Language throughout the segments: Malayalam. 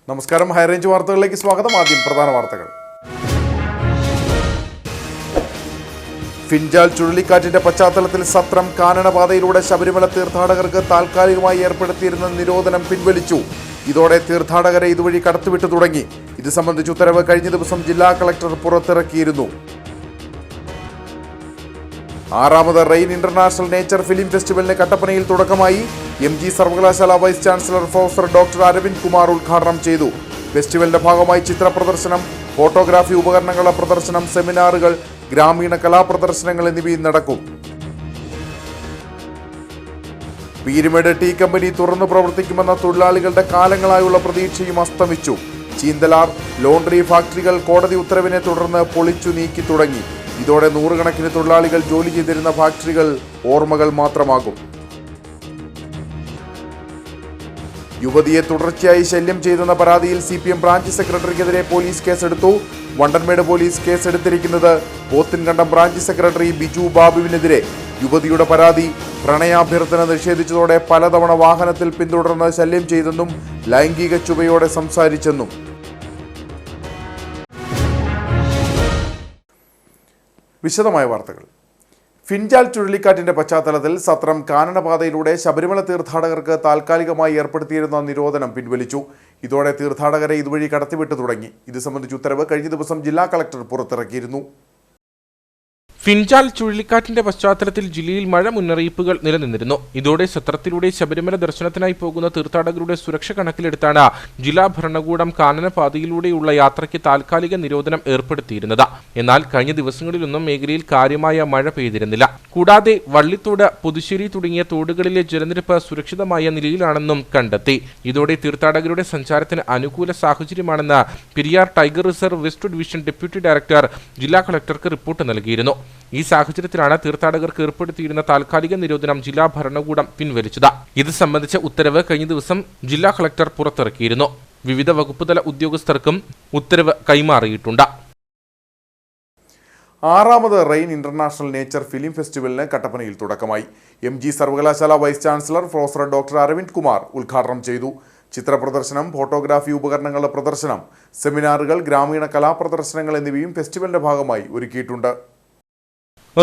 നമസ്കാരം, ഹൈറേഞ്ച് വാർത്തകളിലേക്ക് സ്വാഗതം. ആദ്യം പ്രധാന വാർത്തകൾ. ഫിൻജാൽ ചുഴലിക്കാറ്റിന്റെ പശ്ചാത്തലത്തിൽ സത്രം കാനനപാതയിലൂടെ ശബരിമല തീർത്ഥാടകർക്ക് താൽക്കാലികമായി ഏർപ്പെടുത്തിയിരുന്ന നിരോധനം പിൻവലിച്ചു. ഇതോടെ തീർത്ഥാടകരെ ഇതുവഴി കടത്തിവിട്ടു തുടങ്ങി. ഇത് സംബന്ധിച്ച് ഉത്തരവ് കഴിഞ്ഞ ദിവസം ജില്ലാ കളക്ടർ പുറത്തിറക്കിയിരുന്നു. 6ാമത് റെയിൻ ഇന്റർനാഷണൽ നേച്ചർ ഫിലിം ഫെസ്റ്റിവലിന് കട്ടപ്പനയിൽ തുടക്കമായി. MG സർവകലാശാല vice chancellor professor doctor Aravind Kumar ഉദ്ഘാടനം ചെയ്തു. ഫെസ്റ്റിവലിന്റെ ഭാഗമായി ചിത്ര പ്രദർശനം, ഫോട്ടോഗ്രാഫി ഉപകരണങ്ങളുടെ പ്രദർശനം, സെമിനാറുകൾ, ഗ്രാമീണ കലാപ്രദർശനങ്ങൾ എന്നിവയും നടക്കും. പീരുമേട് ടീ കമ്പനി തുറന്നു പ്രവർത്തിക്കുമെന്ന തൊഴിലാളികളുടെ കാലങ്ങളായുള്ള പ്രതീക്ഷയും അസ്തമിച്ചു. ചീന്തലാർ, ലോണ്ടറി ഫാക്ടറികൾ കോടതി ഉത്തരവിനെ തുടർന്ന് പൊളിച്ചു നീക്കി തുടങ്ങി. ഇതോടെ നൂറുകണക്കിന് തൊഴിലാളികൾ ജോലി ചെയ്തിരുന്ന ഫാക്ടറികൾ ഓർമ്മകൾ മാത്രമാകും. യുവതിയെ തുടർച്ചയായി ശല്യം ചെയ്തെന്ന പരാതിയിൽ CPM ബ്രാഞ്ച് സെക്രട്ടറിക്കെതിരെ പോലീസ് കേസെടുത്തു. വണ്ടൻമേട് പോലീസ് കേസെടുത്തിരിക്കുന്നത് പോത്തിൻകണ്ടം ബ്രാഞ്ച് സെക്രട്ടറി ബിജു ബാബുവിനെതിരെ. യുവതിയുടെ പരാതി പ്രണയാഭ്യർത്ഥന നിഷേധിച്ചതോടെ പലതവണ വാഹനത്തിൽ പിന്തുടർന്ന് ശല്യം ചെയ്തെന്നും ലൈംഗിക ചുവയോടെ സംസാരിച്ചെന്നും. വിശദമായ വാർത്തകൾ. ഫിൻജാൽ ചുഴലിക്കാറ്റിന്റെ പശ്ചാത്തലത്തിൽ സത്രം കാനനപാതയിലൂടെ ശബരിമല തീർത്ഥാടകർക്ക് താൽക്കാലികമായി ഏർപ്പെടുത്തിയിരുന്ന നിരോധനം പിൻവലിച്ചു. ഇതോടെ തീർത്ഥാടകരെ ഇതുവഴി കടത്തിവിട്ടു തുടങ്ങി. ഇത് സംബന്ധിച്ച് ഉത്തരവ് കഴിഞ്ഞ ദിവസം ജില്ലാ കളക്ടർ പുറത്തിറക്കിയിരുന്നു. ഫിൻജാൽ ചുഴലിക്കാറ്റിന്റെ പശ്ചാത്തലത്തിൽ ജില്ലയിൽ മഴ മുന്നറിയിപ്പുകൾ നിലനിന്നിരുന്നു. ഇതോടെ സത്രത്തിലൂടെ ശബരിമല ദർശനത്തിനായി പോകുന്ന തീർത്ഥാടകരുടെ സുരക്ഷ കണക്കിലെടുത്താണ് ജില്ലാ ഭരണകൂടം കാനനപാതയിലൂടെയുള്ള യാത്രയ്ക്ക് താൽക്കാലിക നിരോധനം ഏർപ്പെടുത്തിയിരുന്നത്. എന്നാൽ കഴിഞ്ഞ ദിവസങ്ങളിലൊന്നും മേഖലയിൽ കാര്യമായ മഴ പെയ്തിരുന്നില്ല. കൂടാതെ വള്ളിത്തോട്, പുതുശ്ശേരി തുടങ്ങിയ തോടുകളിലെ ജലനിരപ്പ് സുരക്ഷിതമായ നിലയിലാണെന്നും കണ്ടെത്തി. ഇതോടെ തീർത്ഥാടകരുടെ സഞ്ചാരത്തിന് അനുകൂല സാഹചര്യമാണെന്ന് Periyar tiger reserve west division deputy director ജില്ലാ കളക്ടർക്ക് റിപ്പോർട്ട് നൽകിയിരുന്നു. ഈ സാഹചര്യത്തിലാണ് തീർത്ഥാടകർക്ക് ഏർപ്പെടുത്തിയിരുന്ന താൽക്കാലിക നിരോധനം ജില്ലാ ഭരണകൂടം പിൻവലിച്ചത്. ഇത് സംബന്ധിച്ച ഉത്തരവ് കഴിഞ്ഞ ദിവസം ജില്ലാ കളക്ടർ പുറത്തിറക്കിയിരുന്നു. വിവിധ വകുപ്പുതല ഉദ്യോഗസ്ഥർക്കും ഉത്തരവ് കൈമാറിയിട്ടുണ്ട്. 6ാമത് റെയിൻ ഇന്റർനാഷണൽ നേച്ചർ ഫിലിം ഫെസ്റ്റിവലിന് കട്ടപ്പനയിൽ തുടക്കമായി. MG സർവകലാശാല vice chancellor professor doctor Aravind Kumar ഉദ്ഘാടനം ചെയ്തു. ചിത്ര പ്രദർശനം, ഫോട്ടോഗ്രാഫി ഉപകരണങ്ങളുടെ പ്രദർശനം, സെമിനാറുകൾ, ഗ്രാമീണ കലാപ്രദർശനങ്ങൾ എന്നിവയും ഫെസ്റ്റിവലിന്റെ ഭാഗമായി ഒരുക്കിയിട്ടുണ്ട്.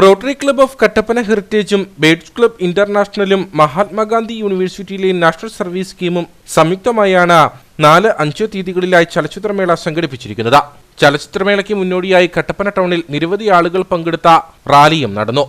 റോട്ടറി ക്ലബ് ഓഫ് കട്ടപ്പന ഹെറിറ്റേജും ബേഡ്സ് ക്ലബ് ഇന്റർനാഷണലും മഹാത്മാഗാന്ധി യൂണിവേഴ്സിറ്റിയിലെ നാഷണൽ സർവീസ് സ്കീമും സംയുക്തമായാണ് 4-5 തീയതികളിലായി ചലച്ചിത്രമേള സംഘടിപ്പിച്ചിരിക്കുന്നത്. ചലച്ചിത്രമേളയ്ക്ക് മുന്നോടിയായി കട്ടപ്പന ടൗണിൽ നിരവധി ആളുകൾ പങ്കെടുത്ത റാലിയും നടന്നു.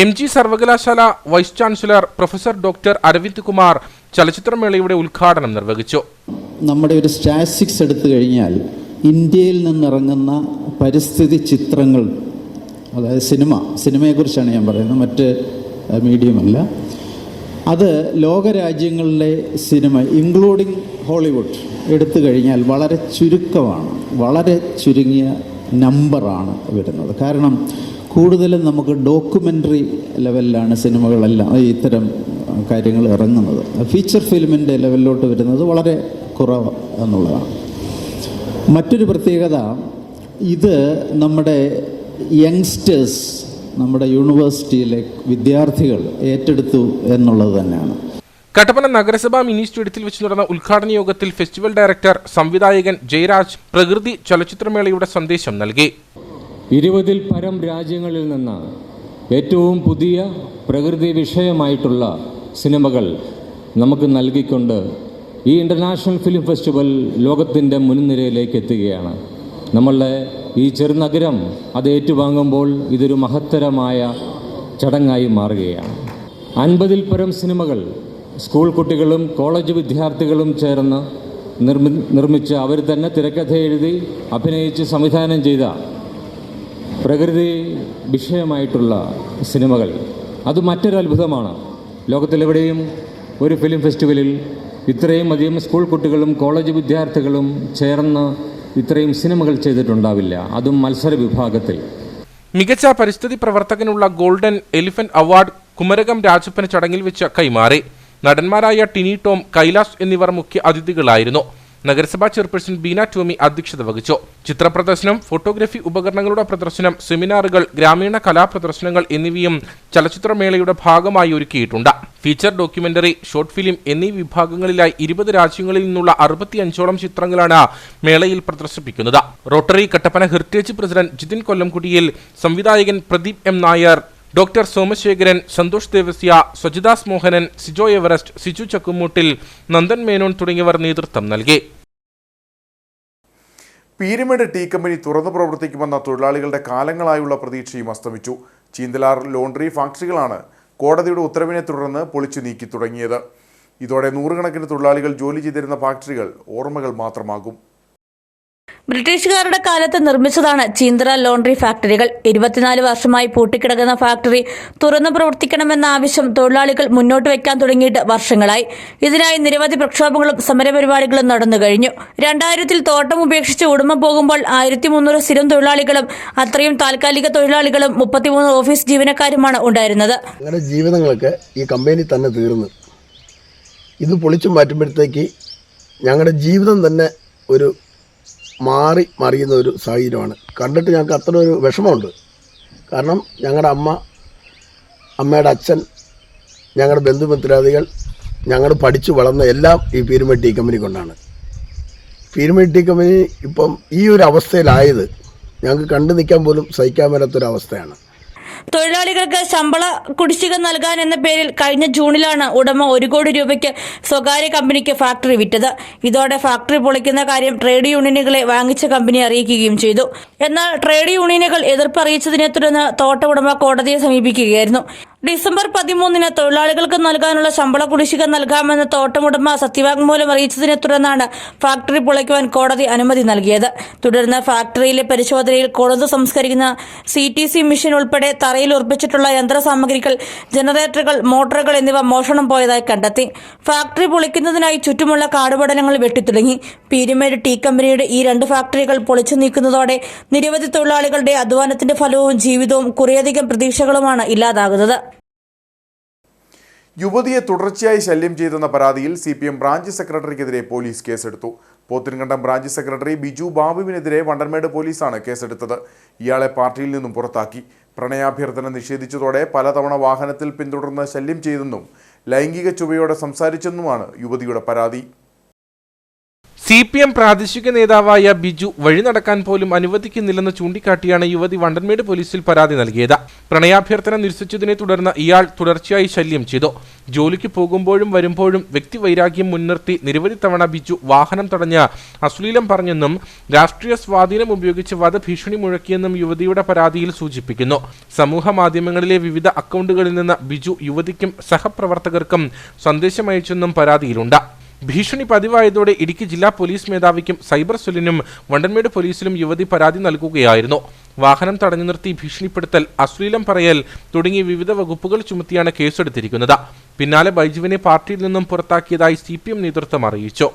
MG സർവകലാശാല vice chancellor professor doctor Aravind Kumar ചലച്ചിത്രമേളയുടെ ഉദ്ഘാടനം നിർവഹിച്ചു. നമ്മുടെ ഒരു സ്റ്റാറ്റിസ്റ്റിക്സ് എടുത്തു കഴിഞ്ഞാൽ ഇന്ത്യയിൽ നിന്നിറങ്ങുന്ന പരിസ്ഥിതി ചിത്രങ്ങൾ, അതായത് സിനിമയെക്കുറിച്ചാണ് ഞാൻ പറയുന്നത്, മറ്റ് മീഡിയമല്ല, അത് ലോകരാജ്യങ്ങളിലെ സിനിമ ഇൻക്ലൂഡിങ് ഹോളിവുഡ് എടുത്തു കഴിഞ്ഞാൽ വളരെ ചുരുക്കമാണ്, വളരെ ചുരുങ്ങിയ നമ്പറാണ് വരുന്നത്. കാരണം കൂടുതലും നമുക്ക് ഡോക്യുമെൻ്ററി ലെവലിലാണ് സിനിമകളെല്ലാം ഇത്തരം കാര്യങ്ങൾ ഇറങ്ങുന്നത്. ഫീച്ചർ ഫിലിമിൻ്റെ ലെവലിലോട്ട് വരുന്നത് വളരെ കുറവ് എന്നുള്ളതാണ്. മറ്റൊരു പ്രത്യേകത, ഇത് നമ്മുടെ യങ്സ്റ്റേഴ്സ്, നമ്മുടെ യൂണിവേഴ്സിറ്റിയിലെ വിദ്യാർത്ഥികൾ ഏറ്റെടുത്തു എന്നുള്ളത് തന്നെയാണ്. കട്ടപ്പന നഗരസഭാ മിനി സ്റ്റേഡിയത്തിൽ വെച്ച് നടന്ന ഉദ്ഘാടന യോഗത്തിൽ ഫെസ്റ്റിവൽ ഡയറക്ടർ സംവിധായകൻ ജയരാജ് പ്രകൃതി ചലച്ചിത്രമേളയുടെ സന്ദേശം നൽകി. 20-ൽ പരം രാജ്യങ്ങളിൽ നിന്ന് ഏറ്റവും പുതിയ പ്രകൃതി വിഷയമായിട്ടുള്ള സിനിമകൾ നമുക്ക് നൽകിക്കൊണ്ട് ഈ ഇൻ്റർനാഷണൽ ഫിലിം ഫെസ്റ്റിവൽ ലോകത്തിൻ്റെ മുൻനിരയിലേക്ക് എത്തുകയാണ്. നമ്മളുടെ ഈ ചെറുനഗരം അത് ഏറ്റുവാങ്ങുമ്പോൾ ഇതൊരു മഹത്തരമായ ചടങ്ങായി മാറുകയാണ്. 50-ൽ പരം സിനിമകൾ സ്കൂൾ കുട്ടികളും കോളേജ് വിദ്യാർത്ഥികളും ചേർന്ന് നിർമ്മിച്ച് അവർ തന്നെ തിരക്കഥ എഴുതി അഭിനയിച്ച് സംവിധാനം ചെയ്ത പ്രകൃതി വിഷയമായിട്ടുള്ള സിനിമകൾ, അത് മറ്റൊരു അത്ഭുതമാണ്. ലോകത്തിലെവിടെയും ഒരു ഫിലിം ഫെസ്റ്റിവലിൽ ഇത്രയും അധികം സ്കൂൾ കുട്ടികളും കോളേജ് വിദ്യാർത്ഥികളും ചേർന്ന് ഇത്രയും സിനിമകൾ ചെയ്തിട്ടുണ്ടാവില്ല, അതും മത്സര വിഭാഗത്തിൽ. മികച്ച പരിസ്ഥിതി പ്രവർത്തകനുള്ള golden elephant award Kumarakom Rajappan ചടങ്ങിൽ വെച്ച് കൈമാറി. നടന്മാരായ ടിനി ടോം, കൈലാസ് എന്നിവർ മുഖ്യ അതിഥികളായിരുന്നു. നഗരസഭാ ചെയർപേഴ്സൺ ബീന ടോമി അധ്യക്ഷത വഹിച്ചു. ചിത്രപ്രദർശനം, ഫോട്ടോഗ്രാഫി ഉപകരണങ്ങളുടെ പ്രദർശനം, സെമിനാറുകൾ, ഗ്രാമീണ കലാപ്രദർശനങ്ങൾ എന്നിവയും ചലച്ചിത്രമേളയുടെ ഭാഗമായി ഒരുക്കിയിട്ടുണ്ട്. ഫീച്ചർ, ഡോക്യുമെന്ററി, ഷോർട്ട് ഫിലിം എന്നീ വിഭാഗങ്ങളിലായി 20 രാജ്യങ്ങളിൽ നിന്നുള്ള 65ഓളം ചിത്രങ്ങളാണ് മേളയിൽ പ്രദർശിപ്പിക്കുന്നത്. Rotary Kattappana heritage president Jithin Kollamkudiyil, സംവിധായകൻ Pradeep M Nair, doctor Somasekharan, Santhosh Devasya, Swajidas Mohanan, Sijo Everest, Siju Chakkumoottil, Nandan Menon തുടങ്ങിയവർ നേതൃത്വം നൽകി. പീരുമേട് ടീ കമ്പനി തുറന്നു പ്രവർത്തിക്കുമെന്ന തൊഴിലാളികളുടെ കാലങ്ങളായുള്ള പ്രതീക്ഷയും അസ്തമിച്ചു. ചീന്തലാർ ലോണ്ടറി ഫാക്ടറികളാണ് കോടതിയുടെ ഉത്തരവിനെ തുടർന്ന് പൊളിച്ചു നീക്കി തുടങ്ങിയത്. ഇതോടെ നൂറുകണക്കിന് തൊഴിലാളികൾ ജോലി ചെയ്തിരുന്ന ഫാക്ടറികൾ ഓർമ്മകൾ മാത്രമാകും. ബ്രിട്ടീഷുകാരുടെ കാലത്ത് നിർമ്മിച്ചതാണ് ചീന്തല ലോണ്ടറി ഫാക്ടറികൾ. 24 വർഷമായി പൂട്ടിക്കിടക്കുന്ന ഫാക്ടറി തുറന്നു പ്രവർത്തിക്കണമെന്ന ആവശ്യം തൊഴിലാളികൾ മുന്നോട്ട് വയ്ക്കാൻ തുടങ്ങിയിട്ട് വർഷങ്ങളായി. ഇതിനായി നിരവധി പ്രക്ഷോഭങ്ങളും സമരപരിപാടികളും നടന്നു കഴിഞ്ഞു. 2000-ൽ തോട്ടം ഉപേക്ഷിച്ച് ഉടമ പോകുമ്പോൾ 1300 സ്ഥിരം തൊഴിലാളികളും അത്രയും താൽക്കാലിക തൊഴിലാളികളും 33 ഓഫീസ് ജീവനക്കാരുമാണ് ഉണ്ടായിരുന്നത്. അങ്ങനെ ജീവിതങ്ങളൊക്കെ ഈ കമ്പനി തന്നെ തീർന്നു. ഇത് പൊളിച്ചു മാറ്റുമ്പോഴത്തേക്ക് ഞങ്ങളുടെ ജീവിതം തന്നെ ഒരു മറിയുന്ന ഒരു സാഹചര്യമാണ്. കണ്ടിട്ട് ഞങ്ങൾക്ക് അത്ര ഒരു വിഷമമുണ്ട്. കാരണം ഞങ്ങളുടെ അമ്മയുടെ അച്ഛൻ, ഞങ്ങളുടെ ബന്ധുമിത്രാദികൾ, ഞങ്ങൾ പഠിച്ചു വളർന്ന എല്ലാം ഈ പീരുമേട് ടീ കമ്പനി കൊണ്ടാണ്. പീരുമേട് ടീ കമ്പനി ഇപ്പം ഈ ഒരു അവസ്ഥയിലായത് ഞങ്ങൾക്ക് കണ്ടു നിൽക്കാൻ പോലും സഹിക്കാൻ മേലാത്തൊരവസ്ഥയാണ്. തൊഴിലാളികൾക്ക് ശമ്പള കുടിശ്ശിക നൽകാൻ എന്ന പേരിൽ കഴിഞ്ഞ ജൂണിലാണ് ഉടമ 1 കോടി രൂപയ്ക്ക് സ്വകാര്യ കമ്പനിക്ക് ഫാക്ടറി വിറ്റത്. ഇതോടെ ഫാക്ടറി പൊളിക്കുന്ന കാര്യം ട്രേഡ് യൂണിയനുകളെ വാങ്ങിച്ച കമ്പനി അറിയിക്കുകയും ചെയ്തു. എന്നാൽ ട്രേഡ് യൂണിയനുകൾ എതിർപ്പ് അറിയിച്ചതിനെ തുടർന്ന് തോട്ട ഉടമ കോടതിയെ സമീപിക്കുകയായിരുന്നു. ഡിസംബർ 13-ന് തൊഴിലാളികൾക്ക് നൽകാനുള്ള ശമ്പള കുടിശ്ശിക നൽകാമെന്ന് തോട്ടമുടമ സത്യവാങ്മൂലം അറിയിച്ചതിനെ തുടർന്നാണ് ഫാക്ടറി പൊളിക്കുവാൻ കോടതി അനുമതി നൽകിയത്. തുടർന്ന് ഫാക്ടറിയിലെ പരിശോധനയിൽ കൊളുന്ത് സംസ്കരിക്കുന്ന CTC മെഷീൻ ഉൾപ്പെടെ തറയിൽ ഉറപ്പിച്ചിട്ടുള്ള യന്ത്രസാമഗ്രികൾ, ജനറേറ്ററുകൾ, മോട്ടോറുകൾ എന്നിവ മോഷണം പോയതായി കണ്ടെത്തി. ഫാക്ടറി പൊളിക്കുന്നതിനായി ചുറ്റുമുള്ള കാടുപടലങ്ങൾ വെട്ടിത്തുടങ്ങി. പീരുമേട് ടീ കമ്പനിയുടെ ഈ 2 ഫാക്ടറികൾ പൊളിച്ചു നീക്കുന്നതോടെ നിരവധി തൊഴിലാളികളുടെ അധ്വാനത്തിന്റെ ഫലവും ജീവിതവും കുറേയധികം പ്രതീക്ഷകളുമാണ് ഇല്ലാതാകുന്നത്. യുവതിയെ തുടർച്ചയായി ശല്യം ചെയ്തെന്ന പരാതിയിൽ CPM ബ്രാഞ്ച് സെക്രട്ടറിക്കെതിരെ പോലീസ് കേസെടുത്തു. പോത്തിൻകണ്ടം ബ്രാഞ്ച് സെക്രട്ടറി ബിജു ബാബുവിനെതിരെ വണ്ടൻമേട് പോലീസാണ് കേസെടുത്തത്. ഇയാളെ പാർട്ടിയിൽ നിന്നും പുറത്താക്കി. പ്രണയാഭ്യർത്ഥന നിഷേധിച്ചതോടെ പലതവണ വാഹനത്തിൽ പിന്തുടർന്ന് ശല്യം ചെയ്തെന്നും ലൈംഗിക ചുവയോടെ സംസാരിച്ചെന്നുമാണ് യുവതിയുടെ പരാതി. CPM പ്രാദേശിക നേതാവായ ബിജു വഴി നടക്കാൻ പോലും അനുവദിക്കുന്നില്ലെന്ന് ചൂണ്ടിക്കാട്ടിയാണ് യുവതി വണ്ടൻമേട് പോലീസിൽ പരാതി നൽകിയത്. പ്രണയാഭ്യർത്ഥന നിരസിച്ചതിനെ തുടർന്ന് ഇയാൾ തുടർച്ചയായി ശല്യം ചെയ്തു. ജോലിക്ക് പോകുമ്പോഴും വരുമ്പോഴും വ്യക്തിവൈരാഗ്യം മുൻനിർത്തി നിരവധി തവണ ബിജു വാഹനം തടഞ്ഞ് അശ്ലീലം പറഞ്ഞെന്നും രാഷ്ട്രീയ സ്വാധീനം ഉപയോഗിച്ച് വധഭീഷണി മുഴക്കിയെന്നും യുവതിയുടെ പരാതിയിൽ സൂചിപ്പിക്കുന്നു. സമൂഹ മാധ്യമങ്ങളിലെ വിവിധ അക്കൗണ്ടുകളിൽ നിന്ന് ബിജു യുവതിക്കും സഹപ്രവർത്തകർക്കും സന്ദേശമയച്ചെന്നും പരാതിയിലുണ്ട്. ഭീഷണി പതിവായതോടെ ഇടുക്കി ജില്ലാ പോലീസ് മേധാവിക്കും സൈബർ സെല്ലിനും വണ്ടൻമേട് പോലീസിലും യുവതി പരാതി നൽകുകയായിരുന്നു. വാഹനം തടഞ്ഞു നിർത്തി ഭീഷണിപ്പെടുത്തൽ, അശ്ലീലം പറയൽ തുടങ്ങി വിവിധ വകുപ്പുകൾ ചുമത്തിയാണ് കേസെടുത്തിരിക്കുന്നത്. പിന്നാലെ ബൈജുവിനെ പാർട്ടിയിൽ നിന്നും പുറത്താക്കിയതായി CPM നേതൃത്വം അറിയിച്ചു.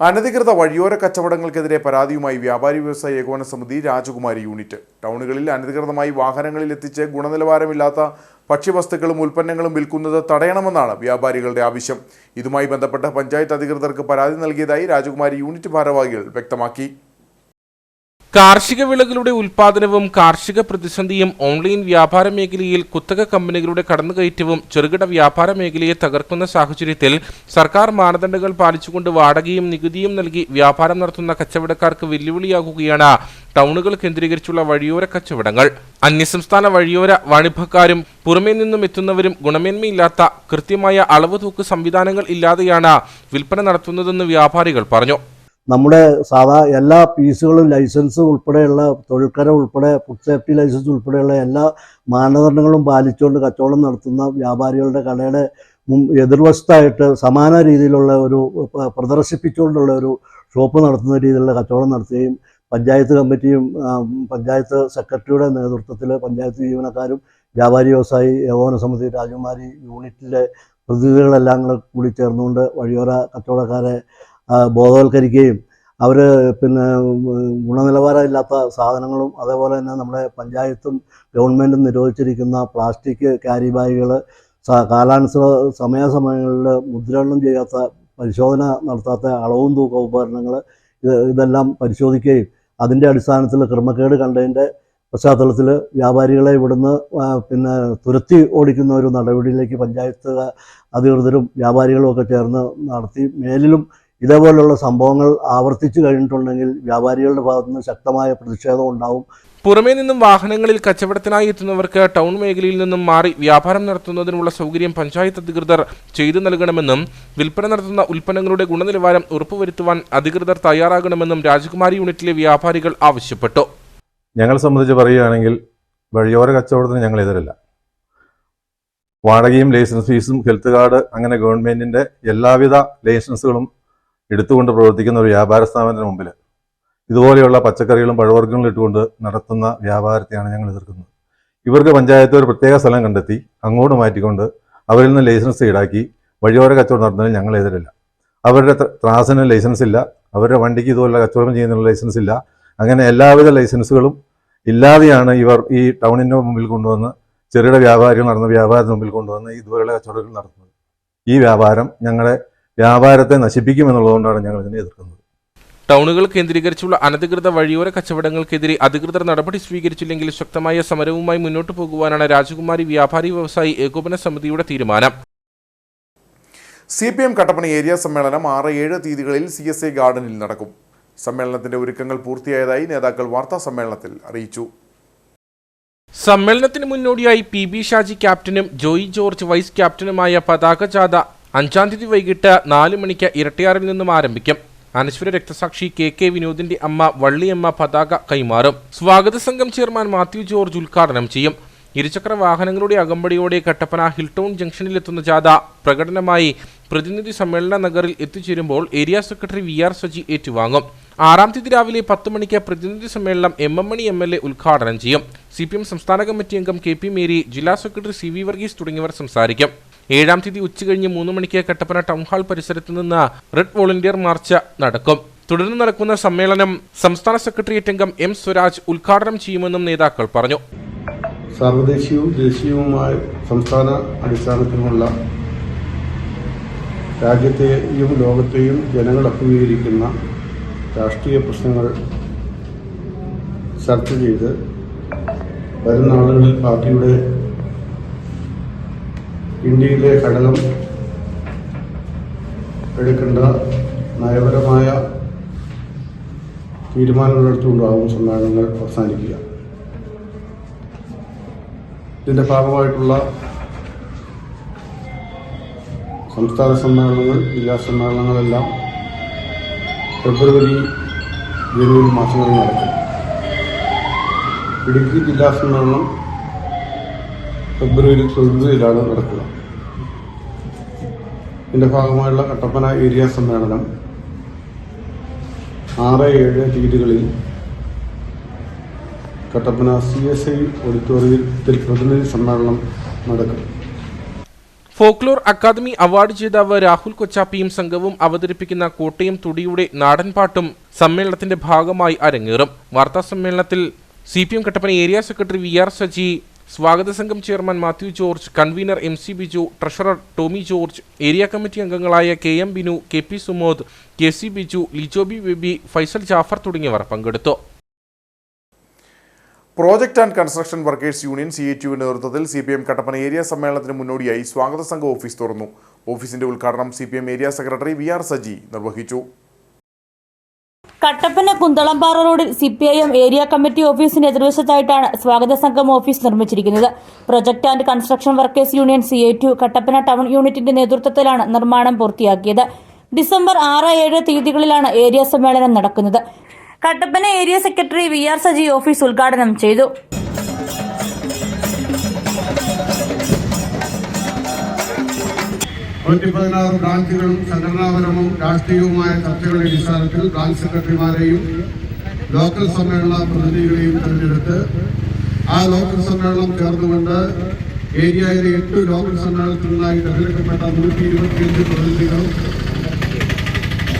അനധികൃത വഴിയോര കച്ചവടങ്ങൾക്കെതിരെ പരാതിയുമായി വ്യാപാരി വ്യവസായ ഏകോപന സമിതി രാജകുമാരി യൂണിറ്റ്. ടൗണുകളിൽ അനധികൃതമായി വാഹനങ്ങളിൽ എത്തിച്ച് ഗുണനിലവാരമില്ലാത്ത ഭക്ഷ്യവസ്തുക്കളും ഉൽപ്പന്നങ്ങളും വിൽക്കുന്നത് തടയണമെന്നാണ് വ്യാപാരികളുടെ ആവശ്യം. ഇതുമായി ബന്ധപ്പെട്ട് പഞ്ചായത്ത് അധികൃതർക്ക് പരാതി നൽകിയതായി രാജകുമാരി യൂണിറ്റ് ഭാരവാഹികൾ വ്യക്തമാക്കി. കാർഷിക വിളകളുടെ ഉൽപാദനവും കാർഷിക പ്രതിസന്ധിയും ഓൺലൈൻ വ്യാപാര മേഖലയിൽ കുത്തക കമ്പനികളുടെ കടന്നുകയറ്റവും ചെറുകിട വ്യാപാര മേഖലയെ തകർക്കുന്ന സാഹചര്യത്തിൽ സർക്കാർ മാനദണ്ഡങ്ങൾ പാലിച്ചുകൊണ്ട് വാടകയും നികുതിയും നൽകി വ്യാപാരം നടത്തുന്ന കച്ചവടക്കാർക്ക് വെല്ലുവിളിയാകുകയാണ് ടൗണുകൾ കേന്ദ്രീകരിച്ചുള്ള വഴിയോര കച്ചവടങ്ങൾ. അന്യസംസ്ഥാന വഴിയോര വാണിഭക്കാരും പുറമേ നിന്നും എത്തുന്നവരും ഗുണമേന്മയില്ലാത്ത കൃത്യമായ അളവ് തൂക്ക് സംവിധാനങ്ങൾ ഇല്ലാതെയാണ് വിൽപ്പന നടത്തുന്നതെന്ന് വ്യാപാരികൾ പറഞ്ഞു. നമ്മുടെ എല്ലാ പീസുകളും ലൈസൻസും ഉൾപ്പെടെയുള്ള തൊഴിൽക്കര ഉൾപ്പെടെ ഫുഡ് സേഫ്റ്റി ലൈസൻസ് ഉൾപ്പെടെയുള്ള എല്ലാ മാനദണ്ഡങ്ങളും പാലിച്ചുകൊണ്ട് കച്ചവടം നടത്തുന്ന വ്യാപാരികളുടെ കടയുടെ എതിർവശത്തായിട്ട് സമാന രീതിയിലുള്ള ഒരു പ്രദർശിപ്പിച്ചുകൊണ്ടുള്ള ഒരു ഷോപ്പ് നടത്തുന്ന രീതിയിലുള്ള കച്ചവടം നടത്തുകയും പഞ്ചായത്ത് കമ്മിറ്റിയും പഞ്ചായത്ത് സെക്രട്ടറിയുടെ നേതൃത്വത്തിൽ പഞ്ചായത്ത് ജീവനക്കാരും വ്യാപാരി വ്യവസായി ഏകോപന സമിതി രാജകുമാരി യൂണിറ്റിലെ പ്രതിനിധികളെല്ലാം കൂടി ചേർന്നുകൊണ്ട് വഴിയോര കച്ചവടക്കാരെ ബോധവൽക്കരിക്കുകയും അവർ ഗുണനിലവാരമില്ലാത്ത സാധനങ്ങളും അതേപോലെ തന്നെ നമ്മുടെ പഞ്ചായത്തും ഗവൺമെൻറ്റും നിരോധിച്ചിരിക്കുന്ന പ്ലാസ്റ്റിക് ക്യാരി ബാഗുകൾ, കാലാനുസൃത സമയാസമയങ്ങളിൽ മുദ്രണം ചെയ്യാത്ത, പരിശോധന നടത്താത്ത അളവും തൂക്ക ഉപകരണങ്ങൾ ഇതെല്ലാം പരിശോധിക്കുകയും അതിൻ്റെ അടിസ്ഥാനത്തിൽ ക്രമക്കേട് കണ്ടതിൻ്റെ പശ്ചാത്തലത്തിൽ വ്യാപാരികളെ ഇവിടുന്ന് തുരത്തി ഓടിക്കുന്ന ഒരു നടപടിയിലേക്ക് പഞ്ചായത്ത് അധികൃതരും വ്യാപാരികളും ഒക്കെ ചേർന്ന് നടത്തി. മേലിലും ഇതേപോലുള്ള സംഭവങ്ങൾ ആവർത്തിച്ചു കഴിഞ്ഞിട്ടുണ്ടെങ്കിൽ വ്യാപാരികളുടെ ഭാഗത്തുനിന്ന് ശക്തമായ പ്രതിഷേധം ഉണ്ടാവും. പുറമേ നിന്നും വാഹനങ്ങളിൽ കച്ചവടത്തിനായി എത്തുന്നവർക്ക് ടൗൺ മേഖലയിൽ നിന്നും മാറി വ്യാപാരം നടത്തുന്നതിനുള്ള സൗകര്യം പഞ്ചായത്ത് അധികൃതർ ചെയ്തു നൽകണമെന്നും വിൽപ്പന നടത്തുന്ന ഉൽപ്പന്നങ്ങളുടെ ഗുണനിലവാരം ഉറപ്പുവരുത്തുവാൻ അധികൃതർ തയ്യാറാകണമെന്നും രാജകുമാരി യൂണിറ്റിലെ വ്യാപാരികൾ ആവശ്യപ്പെട്ടു. ഞങ്ങളെ സംബന്ധിച്ച് പറയുകയാണെങ്കിൽ വഴിയോര കച്ചവടത്തിന് ഞങ്ങൾ എതിരല്ല. വാടകയും ലൈസൻസ് ഫീസും ഹെൽത്ത് കാർഡ് അങ്ങനെ ഗവൺമെൻറ്റിൻ്റെ എല്ലാവിധ ലൈസൻസുകളും എടുത്തുകൊണ്ട് പ്രവർത്തിക്കുന്ന ഒരു വ്യാപാര സ്ഥാപനത്തിന് മുമ്പിൽ ഇതുപോലെയുള്ള പച്ചക്കറികളും പഴവർഗ്ഗങ്ങളും ഇട്ടുകൊണ്ട് നടത്തുന്ന വ്യാപാരത്തെയാണ് ഞങ്ങൾ എതിർക്കുന്നത്. ഇവർക്ക് പഞ്ചായത്ത് ഒരു പ്രത്യേക സ്ഥലം കണ്ടെത്തി അങ്ങോട്ട് മാറ്റിക്കൊണ്ട് അവരിൽ നിന്ന് ലൈസൻസ് ഈടാക്കി വഴിയോര കച്ചവടം നടത്തുന്നതിന് ഞങ്ങൾ എതിരല്ല. അവരുടെ ത്രാസിന് ലൈസൻസ് ഇല്ല, അവരുടെ വണ്ടിക്ക് ഇതുപോലെ കച്ചവടം ചെയ്യുന്നതിനുള്ള ലൈസൻസ് ഇല്ല. അങ്ങനെ എല്ലാവിധ ലൈസൻസുകളും ഇല്ലാതെയാണ് ഇവർ ഈ ടൗണിൻ്റെ മുമ്പിൽ കൊണ്ടുവന്ന് ചെറുകിട വ്യാപാരികൾ നടന്ന വ്യാപാരത്തിന് മുമ്പിൽ കൊണ്ടുവന്ന് ഇതുപോലെയുള്ള കച്ചവടങ്ങൾ നടത്തുന്നത്. ഈ വ്യാപാരം ഞങ്ങളുടെ വ്യാപാരത്തെ നശിപ്പിക്കുമെന്നുള്ളതുകൊണ്ടാണ് ഞങ്ങൾ ഇതിനെ എതിർക്കുന്നത്. ടൗണുകൾ കേന്ദ്രീകരിച്ചുള്ള അനധികൃത വഴിയോര കച്ചവടങ്ങൾക്കെതിരെ അധികൃതർ നടപടി സ്വീകരിച്ചില്ലെങ്കിൽ ശക്തമായ സമരവുമായി മുന്നോട്ടു പോകുവാനാണ് രാജകുമാരി വ്യാപാരി വ്യവസായി ഏകോപന സമിതിയുടെ തീരുമാനം. CPM കട്ടപ്പന ഏരിയ സമ്മേളനം 6-7 തീയതികളിൽ CSI ഗാർഡനിൽ നടക്കും. സമ്മേളനത്തിന്റെ ഒരുക്കങ്ങൾ പൂർത്തിയായതായി നേതാക്കൾ വാർത്താ സമ്മേളനത്തിൽ അറിയിച്ചു. സമ്മേളനത്തിന് മുന്നോടിയായി PB ഷാജി ക്യാപ്റ്റനും ജോയി ജോർജ് വൈസ് ക്യാപ്റ്റനുമായ പതാക ജാഥ 5-ാം തീയതി വൈകിട്ട് 4 മണിക്ക് ഇരട്ടിയാറിൽ നിന്നും ആരംഭിക്കും. അനശ്വര രക്തസാക്ഷി KK വിനോദിന്റെ അമ്മ വള്ളിയമ്മ പതാക കൈമാറും. സ്വാഗത സംഘം ചെയർമാൻ മാത്യു ജോർജ് ഉദ്ഘാടനം ചെയ്യും. ഇരുചക്ര വാഹനങ്ങളുടെ അകമ്പടിയോടെ കട്ടപ്പന ഹിൽടൗൺ ജംഗ്ഷനിലെത്തുന്ന ജാഥ പ്രകടനമായി പ്രതിനിധി സമ്മേളന നഗറിൽ എത്തിച്ചേരുമ്പോൾ ഏരിയ സെക്രട്ടറി VR സജി ഏറ്റുവാങ്ങും. 6-ാം തീയതി രാവിലെ 10 മണിക്ക് പ്രതിനിധി സമ്മേളനം MM മണി MLA ഉദ്ഘാടനം ചെയ്യും. CPM സംസ്ഥാന കമ്മിറ്റി അംഗം KP മേരി, ജില്ലാ സെക്രട്ടറി CV വർഗീസ് തുടങ്ങിയവർ സംസാരിക്കും. 7-ാം തീയതി ഉച്ചകഴിഞ്ഞ് 3 മണിക്ക് കട്ടപ്പന ടൗൺ ഹാൾ പരിസരത്ത് നിന്ന് റെഡ് വോളണ്ടിയർ മാർച്ച് നടക്കും. തുടർന്ന് നടക്കുന്ന സമ്മേളനം സംസ്ഥാന സെക്രട്ടേറിയറ്റ് അംഗം M സ്വരാജ് ഉദ്ഘാടനം ചെയ്യുമെന്നും നേതാക്കൾ പറഞ്ഞു. സാർവദേശീയവും ദേശീയവുമായ സംസ്ഥാന അടിസ്ഥാനത്തിലുള്ള രാജ്യത്തെയും ലോകത്തെയും ജനങ്ങൾ അഭിമുഖീകരിക്കുന്ന രാഷ്ട്രീയ പ്രശ്നങ്ങൾ ചർച്ച ചെയ്ത് വരുന്ന നാളുകളിൽ പാർട്ടിയുടെ ഇന്ത്യയിലെ ഘടകം എടുക്കേണ്ട നയപരമായ തീരുമാനങ്ങളെടുത്തുകൊണ്ടാകും സമ്മേളനങ്ങൾ അവസാനിക്കുക. ഇതിൻ്റെ ഭാഗമായിട്ടുള്ള സംസ്ഥാന സമ്മേളനങ്ങൾ, ജില്ലാ സമ്മേളനങ്ങളെല്ലാം ഫെബ്രുവരി, ജനുവരി മാസങ്ങളിൽ നടക്കും. ഇടുക്കി ജില്ലാ സമ്മേളനം ഫെബ്രുവരിയിലാണ് നടക്കുക. ഇതിൻ്റെ ഭാഗമായുള്ള കട്ടപ്പന ഏരിയ സമ്മേളനം 6-7 തീയതികളിൽ കട്ടപ്പന CSI ഓഡിറ്റോറിയത്തിൽ പ്രതിനിധി സമ്മേളനം നടക്കും. ഫോക്ലോർ അക്കാദമി അവാർഡ് ജേതാവ് രാഹുൽ കൊച്ചാപ്പിയും സംഘവും അവതരിപ്പിക്കുന്ന കോട്ടയം തുടിയുടെ നാടൻപാട്ടും സമ്മേളനത്തിന്റെ ഭാഗമായി അരങ്ങേറും. വാർത്താ സമ്മേളനത്തിൽ CPM Kattappana area secretary VR Saji, സ്വാഗത സംഘം chairman Mathew George, convener MC Biju, treasurer Tomy George, area committee അംഗങ്ങളായ KM Binu, KP Sumod, KC Biju, Lijobi Baby, Faisal Jaffar തുടങ്ങിയവർ പങ്കെടുത്തു. Project and construction workers union CATUവിന്റെ നേതൃത്വത്തിൽ CPM കട്ടപ്പന ഏരിയ സമ്മേളനത്തിന് മുന്നോടിയായി സ്വാഗത സംഘ ഓഫീസ് തുറന്നു. ഓഫീസിന്റെ ഉദ്ഘാടനം CPM area secretary VR Saji നിർവഹിച്ചു. കട്ടപ്പന കുന്തളംപാറ റോഡിൽ CPIM ഏരിയ കമ്മിറ്റി ഓഫീസിന്റെ എതിർവശത്തായിട്ടാണ് സ്വാഗത സംഘം ഓഫീസ് നിർമ്മിച്ചിരിക്കുന്നത്. Project and construction workers union CATU Kattappana town യൂണിറ്റിന്റെ നേതൃത്വത്തിലാണ് നിർമ്മാണം പൂർത്തിയാക്കിയത്. ഡിസംബർ 6-7 തീയതികളിലാണ് ഏരിയ സമ്മേളനം നടക്കുന്നത്. Kattappana area secretary VR Saji office ഉദ്ഘാടനം ചെയ്തു. 116 ബ്രാഞ്ചുകളും സംഘടനാപരവും രാഷ്ട്രീയവുമായ ചർച്ചകളുടെ അടിസ്ഥാനത്തിൽ ബ്രാഞ്ച് സെക്രട്ടറിമാരെയും ലോക്കൽ സമ്മേളന പ്രതിനിധികളെയും തെരഞ്ഞെടുത്ത് ആ ലോക്കൽ സമ്മേളനം ചേർന്നുകൊണ്ട് ഏരിയയിലെ 8 ലോക്കൽ സമ്മേളനത്തിൽ നിന്നായി തെരഞ്ഞെടുക്കപ്പെട്ട 125 പ്രതിനിധികളും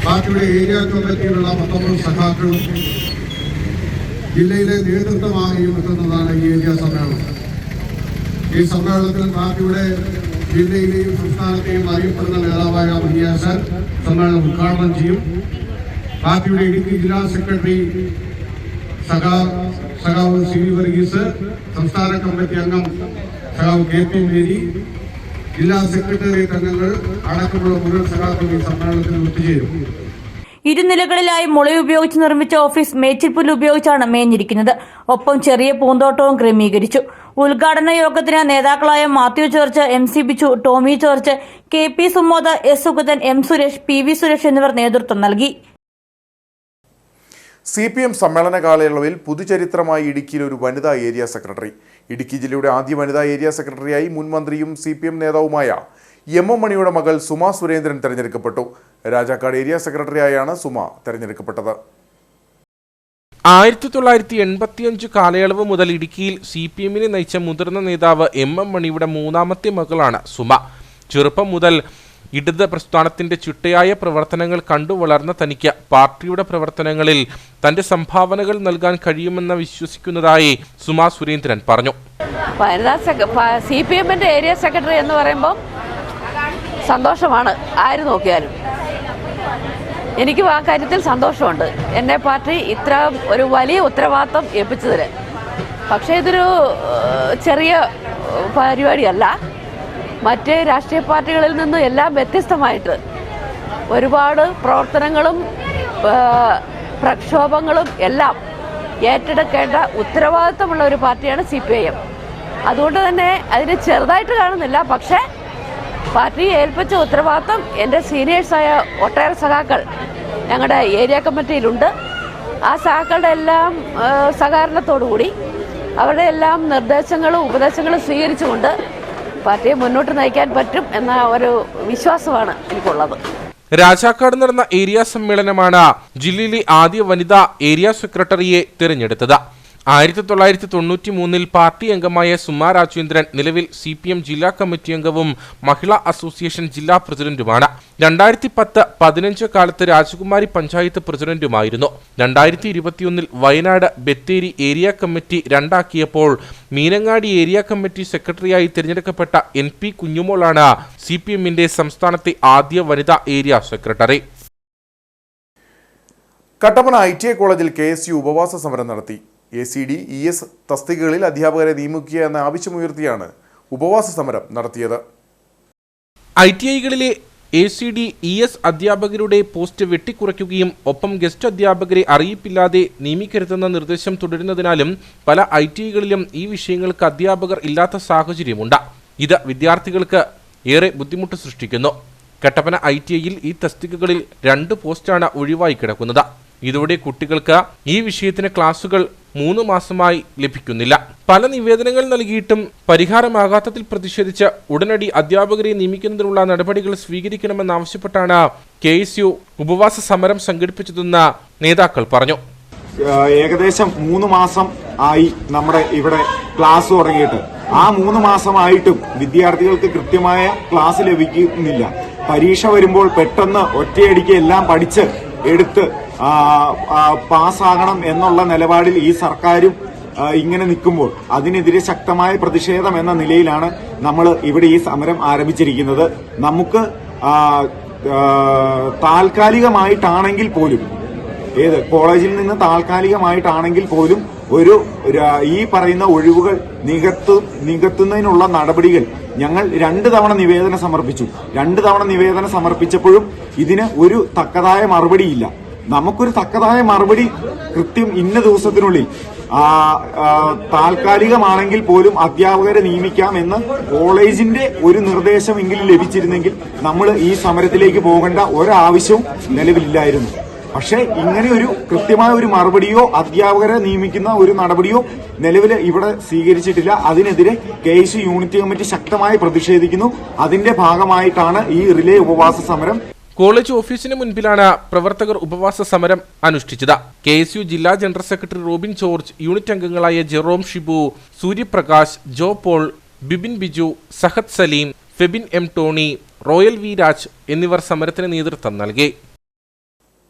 പാർട്ടിയുടെ ഏരിയ കമ്മിറ്റിയിലുള്ള 19 സഖാക്കളും ജില്ലയിലെ നേതൃത്വമായും എത്തുന്നതാണ് ഈ ഏരിയ സമ്മേളനം. ഈ സമ്മേളനത്തിൽ പാർട്ടിയുടെ ജില്ലയിലെയും സംസ്ഥാനത്തെയും അറിയപ്പെടുന്ന നേതാവായ മുനിയാസൻ സമ്മേളനം ഉദ്ഘാടനം ചെയ്യും. പാർട്ടിയുടെ ഇടുക്കി ജില്ലാ സെക്രട്ടറി സഖാവ് സി വി വർഗീസ്, സംസ്ഥാന കമ്മിറ്റി അംഗം സഖാവ് കെ പി മേരി, ജില്ലാ സെക്രട്ടേറിയറ്റ് അംഗങ്ങൾ അടക്കമുള്ള മുഴുവൻ സഖാക്കൾ ഈ സമ്മേളനത്തിൽ ഒത്തുചേരും. ഇരുനിലകളിലായി മുള ഉപയോഗിച്ച് നിർമ്മിച്ച ഓഫീസ് മേച്ചിൽപുല്ല് ഉപയോഗിച്ചാണ് മേഞ്ഞിരിക്കുന്നത്. ഒപ്പം ചെറിയ പൂന്തോട്ടവും ക്രമീകരിച്ചു. ഉദ്ഘാടന യോഗത്തിന് നേതാക്കളായ Mathew George, MC Bichu, Tomy George, KP Sumoda, S Sugathan, M Suresh, PV Suresh എന്നിവർ നേതൃത്വം നൽകി. CPM സമ്മേളന കാലയളവിൽ പുതുചരിത്രമായി ഇടുക്കിയിൽ ഒരു വനിതാ ഏരിയ സെക്രട്ടറി. ഇടുക്കി ജില്ലയുടെ ആദ്യ വനിതാ ഏരിയ സെക്രട്ടറിയായി മുൻ മന്ത്രിയും CPM നേതാവുമായ M മണിയുടെ മകൾ സുമ സുരേന്ദ്രൻ തെരഞ്ഞെടുക്കപ്പെട്ടു. രാജാക്കാട് ഏരിയ സെക്രട്ടറിയായാണ് സുമ തെരഞ്ഞെടുക്കപ്പെട്ടത്. 1985 കാലയളവ് മുതൽ ഇടുക്കിയിൽ CPMനെ നയിച്ച മുതിർന്ന നേതാവ് M മണിയുടെ മൂന്നാമത്തെ മകളാണ് സുമ. ചെറുപ്പം മുതൽ ഇടത് പ്രസ്ഥാനത്തിന്റെ ചിട്ടയായ പ്രവർത്തനങ്ങൾ കണ്ടു വളർന്ന തനിക്ക് പാർട്ടിയുടെ പ്രവർത്തനങ്ങളിൽ തന്റെ സംഭാവനകൾ നൽകാൻ കഴിയുമെന്ന് വിശ്വസിക്കുന്നതായി സുമ സുരേന്ദ്രൻ പറഞ്ഞു. CPMന്റെ ഏരിയ സെക്രട്ടറി എന്ന് പറയുമ്പോൾ സന്തോഷമാണ്. ആര് നോക്കിയാലും എനിക്കും ആ കാര്യത്തിൽ സന്തോഷമുണ്ട്. എന്നെ പാർട്ടി ഇത്ര ഒരു വലിയ ഉത്തരവാദിത്വം ഏൽപ്പിച്ചതിന്. പക്ഷേ ഇതൊരു ചെറിയ പരിപാടിയല്ല. മറ്റ് രാഷ്ട്രീയ പാർട്ടികളിൽ നിന്നും എല്ലാം വ്യത്യസ്തമായിട്ട് ഒരുപാട് പ്രവർത്തനങ്ങളും പ്രക്ഷോഭങ്ങളും എല്ലാം ഏറ്റെടുക്കേണ്ട ഉത്തരവാദിത്വമുള്ള ഒരു പാർട്ടിയാണ് CPIM. അതുകൊണ്ട് തന്നെ അതിനെ ചെറുതായിട്ട് കാണുന്നില്ല. പക്ഷേ പാർട്ടി ഏൽപ്പിച്ച ഉത്തരവാദിത്വം എൻ്റെ സീനിയേഴ്സായ ഒട്ടേറെ സഖാക്കൾ ഞങ്ങളുടെ ഏരിയ കമ്മിറ്റിയിലുണ്ട്. ആ സഖാക്കളുടെ എല്ലാം സഹകരണത്തോടുകൂടി അവരുടെ എല്ലാം നിർദ്ദേശങ്ങളും ഉപദേശങ്ങളും സ്വീകരിച്ചുകൊണ്ട് പാർട്ടിയെ മുന്നോട്ട് നയിക്കാൻ പറ്റും എന്ന ഒരു വിശ്വാസമാണ് എനിക്കുള്ളത്. രാജാക്കാട് നടന്ന ഏരിയ സമ്മേളനമാണ് ജില്ലയിലെ ആദ്യ വനിതാ ഏരിയ സെക്രട്ടറിയെ തിരഞ്ഞെടുത്തത്. 1993 പാർട്ടി അംഗമായ സുമ രാജേന്ദ്രൻ നിലവിൽ CPM ജില്ലാ കമ്മിറ്റി അംഗവും മഹിളാ അസോസിയേഷൻ ജില്ലാ പ്രസിഡന്റുമാണ്. 2010-15 കാലത്ത് രാജകുമാരി പഞ്ചായത്ത് പ്രസിഡന്റുമായിരുന്നു. 2021 വയനാട് ബത്തേരി ഏരിയ കമ്മിറ്റി രണ്ടാക്കിയപ്പോൾ മീനങ്ങാടി ഏരിയ കമ്മിറ്റി സെക്രട്ടറിയായി തിരഞ്ഞെടുക്കപ്പെട്ട NP കുഞ്ഞുമോളാണ് CPMന്റെ സംസ്ഥാനത്തെ ആദ്യ വനിതാ ഏരിയ സെക്രട്ടറി. കട്ടപ്പന ITI കോളേജിൽ KSU ഉപവാസ സമരം നടത്തി. ACD, ES തസ്തികകളിൽ അധ്യാപകരെ നിയമിക്കുക എന്ന ആവശ്യമുയർത്തിയാണ് ഉപവാസ സമരം നടത്തിയത്. ITIകളിലെ ACD, ES അധ്യാപകരുടെ പോസ്റ്റ് വെട്ടിക്കുറയ്ക്കുകയും ഒപ്പം ഗസ്റ്റ് അധ്യാപകരെ അറിയിപ്പില്ലാതെ നിയമിക്കരുതെന്ന നിർദ്ദേശം തുടരുന്നതിനാലും പല ITIകളിലും ഈ വിഷയങ്ങൾക്ക് അധ്യാപകർ ഇല്ലാത്ത സാഹചര്യമുണ്ട്. ഇത് വിദ്യാർത്ഥികൾക്ക് ഏറെ ബുദ്ധിമുട്ട് സൃഷ്ടിക്കുന്നു. കട്ടപ്പന ITIയിൽ ഈ തസ്തികകളിൽ 2 പോസ്റ്റാണ് ഒഴിവായി കിടക്കുന്നത്. ഇതോടെ കുട്ടികൾക്ക് ഈ വിഷയത്തിന് ക്ലാസുകൾ 3 മാസമായി ലഭിക്കുന്നില്ല. പല നിവേദനങ്ങൾ നൽകിയിട്ടും പരിഹാരമാകാത്തതിൽ പ്രതിഷേധിച്ച് ഉടനടി അധ്യാപകരെ നിയമിക്കുന്നതിനുള്ള നടപടികൾ സ്വീകരിക്കണമെന്നാവശ്യപ്പെട്ടാണ് KSU ഉപവാസ സമരം സംഘടിപ്പിച്ചതെന്ന് നേതാക്കൾ പറഞ്ഞു. ഏകദേശം 3 മാസം ആയി നമ്മുടെ ഇവിടെ ക്ലാസ് തുടങ്ങിയിട്ട്. ആ 3 മാസമായിട്ടും വിദ്യാർത്ഥികൾക്ക് കൃത്യമായ ക്ലാസ് ലഭിക്കുന്നില്ല. പരീക്ഷ വരുമ്പോൾ പെട്ടെന്ന് ഒറ്റയടിക്ക് എല്ലാം പഠിച്ച് എടുത്ത് പാസ്സാകണം എന്നുള്ള നിലപാടിൽ ഈ സർക്കാരും ഇങ്ങനെ നിൽക്കുമ്പോൾ അതിനെതിരെ ശക്തമായ പ്രതിഷേധം എന്ന നിലയിലാണ് നമ്മൾ ഇവിടെ ഈ സമരം ആരംഭിച്ചിരിക്കുന്നത്. നമുക്ക് താൽക്കാലികമായിട്ടാണെങ്കിൽ പോലും കോളേജിൽ നിന്ന് താൽക്കാലികമായിട്ടാണെങ്കിൽ പോലും ഈ പറയുന്ന ഒഴിവുകൾ നികത്തുന്നതിനുള്ള നടപടികൾ ഞങ്ങൾ 2 തവണ നിവേദനം സമർപ്പിച്ചു. 2 തവണ നിവേദനം സമർപ്പിച്ചപ്പോഴും ഇതിന് ഒരു തക്കതായ മറുപടിയില്ല. നമുക്കൊരു തക്കതായ മറുപടി കൃത്യം ഇന്ന ദിവസത്തിനുള്ളിൽ താൽക്കാലികമാണെങ്കിൽ പോലും അധ്യാപകരെ നിയമിക്കാമെന്ന് കോളേജിന്റെ ഒരു നിർദ്ദേശമെങ്കിലും ലഭിച്ചിരുന്നെങ്കിൽ നമ്മൾ ഈ സമരത്തിലേക്ക് പോകേണ്ട ഒരാവശ്യവും നിലവിലില്ലായിരുന്നു. പക്ഷേ ഇങ്ങനെ ഒരു കൃത്യമായ ഒരു മറുപടിയോ അധ്യാപകരെ നിയമിക്കുന്ന ഒരു നടപടിയോ നിലവിൽ ഇവിടെ സ്വീകരിച്ചിട്ടില്ല. അതിനെതിരെ KSU യൂണിറ്റ് കമ്മിറ്റി ശക്തമായി പ്രതിഷേധിക്കുന്നു. അതിന്റെ ഭാഗമായിട്ടാണ് ഈ റിലേ ഉപവാസ സമരം. കോളേജ് ഓഫീസിന് മുൻപിലാണ് പ്രവർത്തകർ ഉപവാസ സമരം അനുഷ്ഠിച്ചത്. KSU ജില്ലാ general secretary Robin George, unit അംഗങ്ങളായ Jerome Shibu, Suryaprakash, Joe Paul, Bibin Biju, Sahad Saleem, Febin M Tony, Royal V Raj എന്നിവർ സമരത്തിന് നേതൃത്വം നൽകി.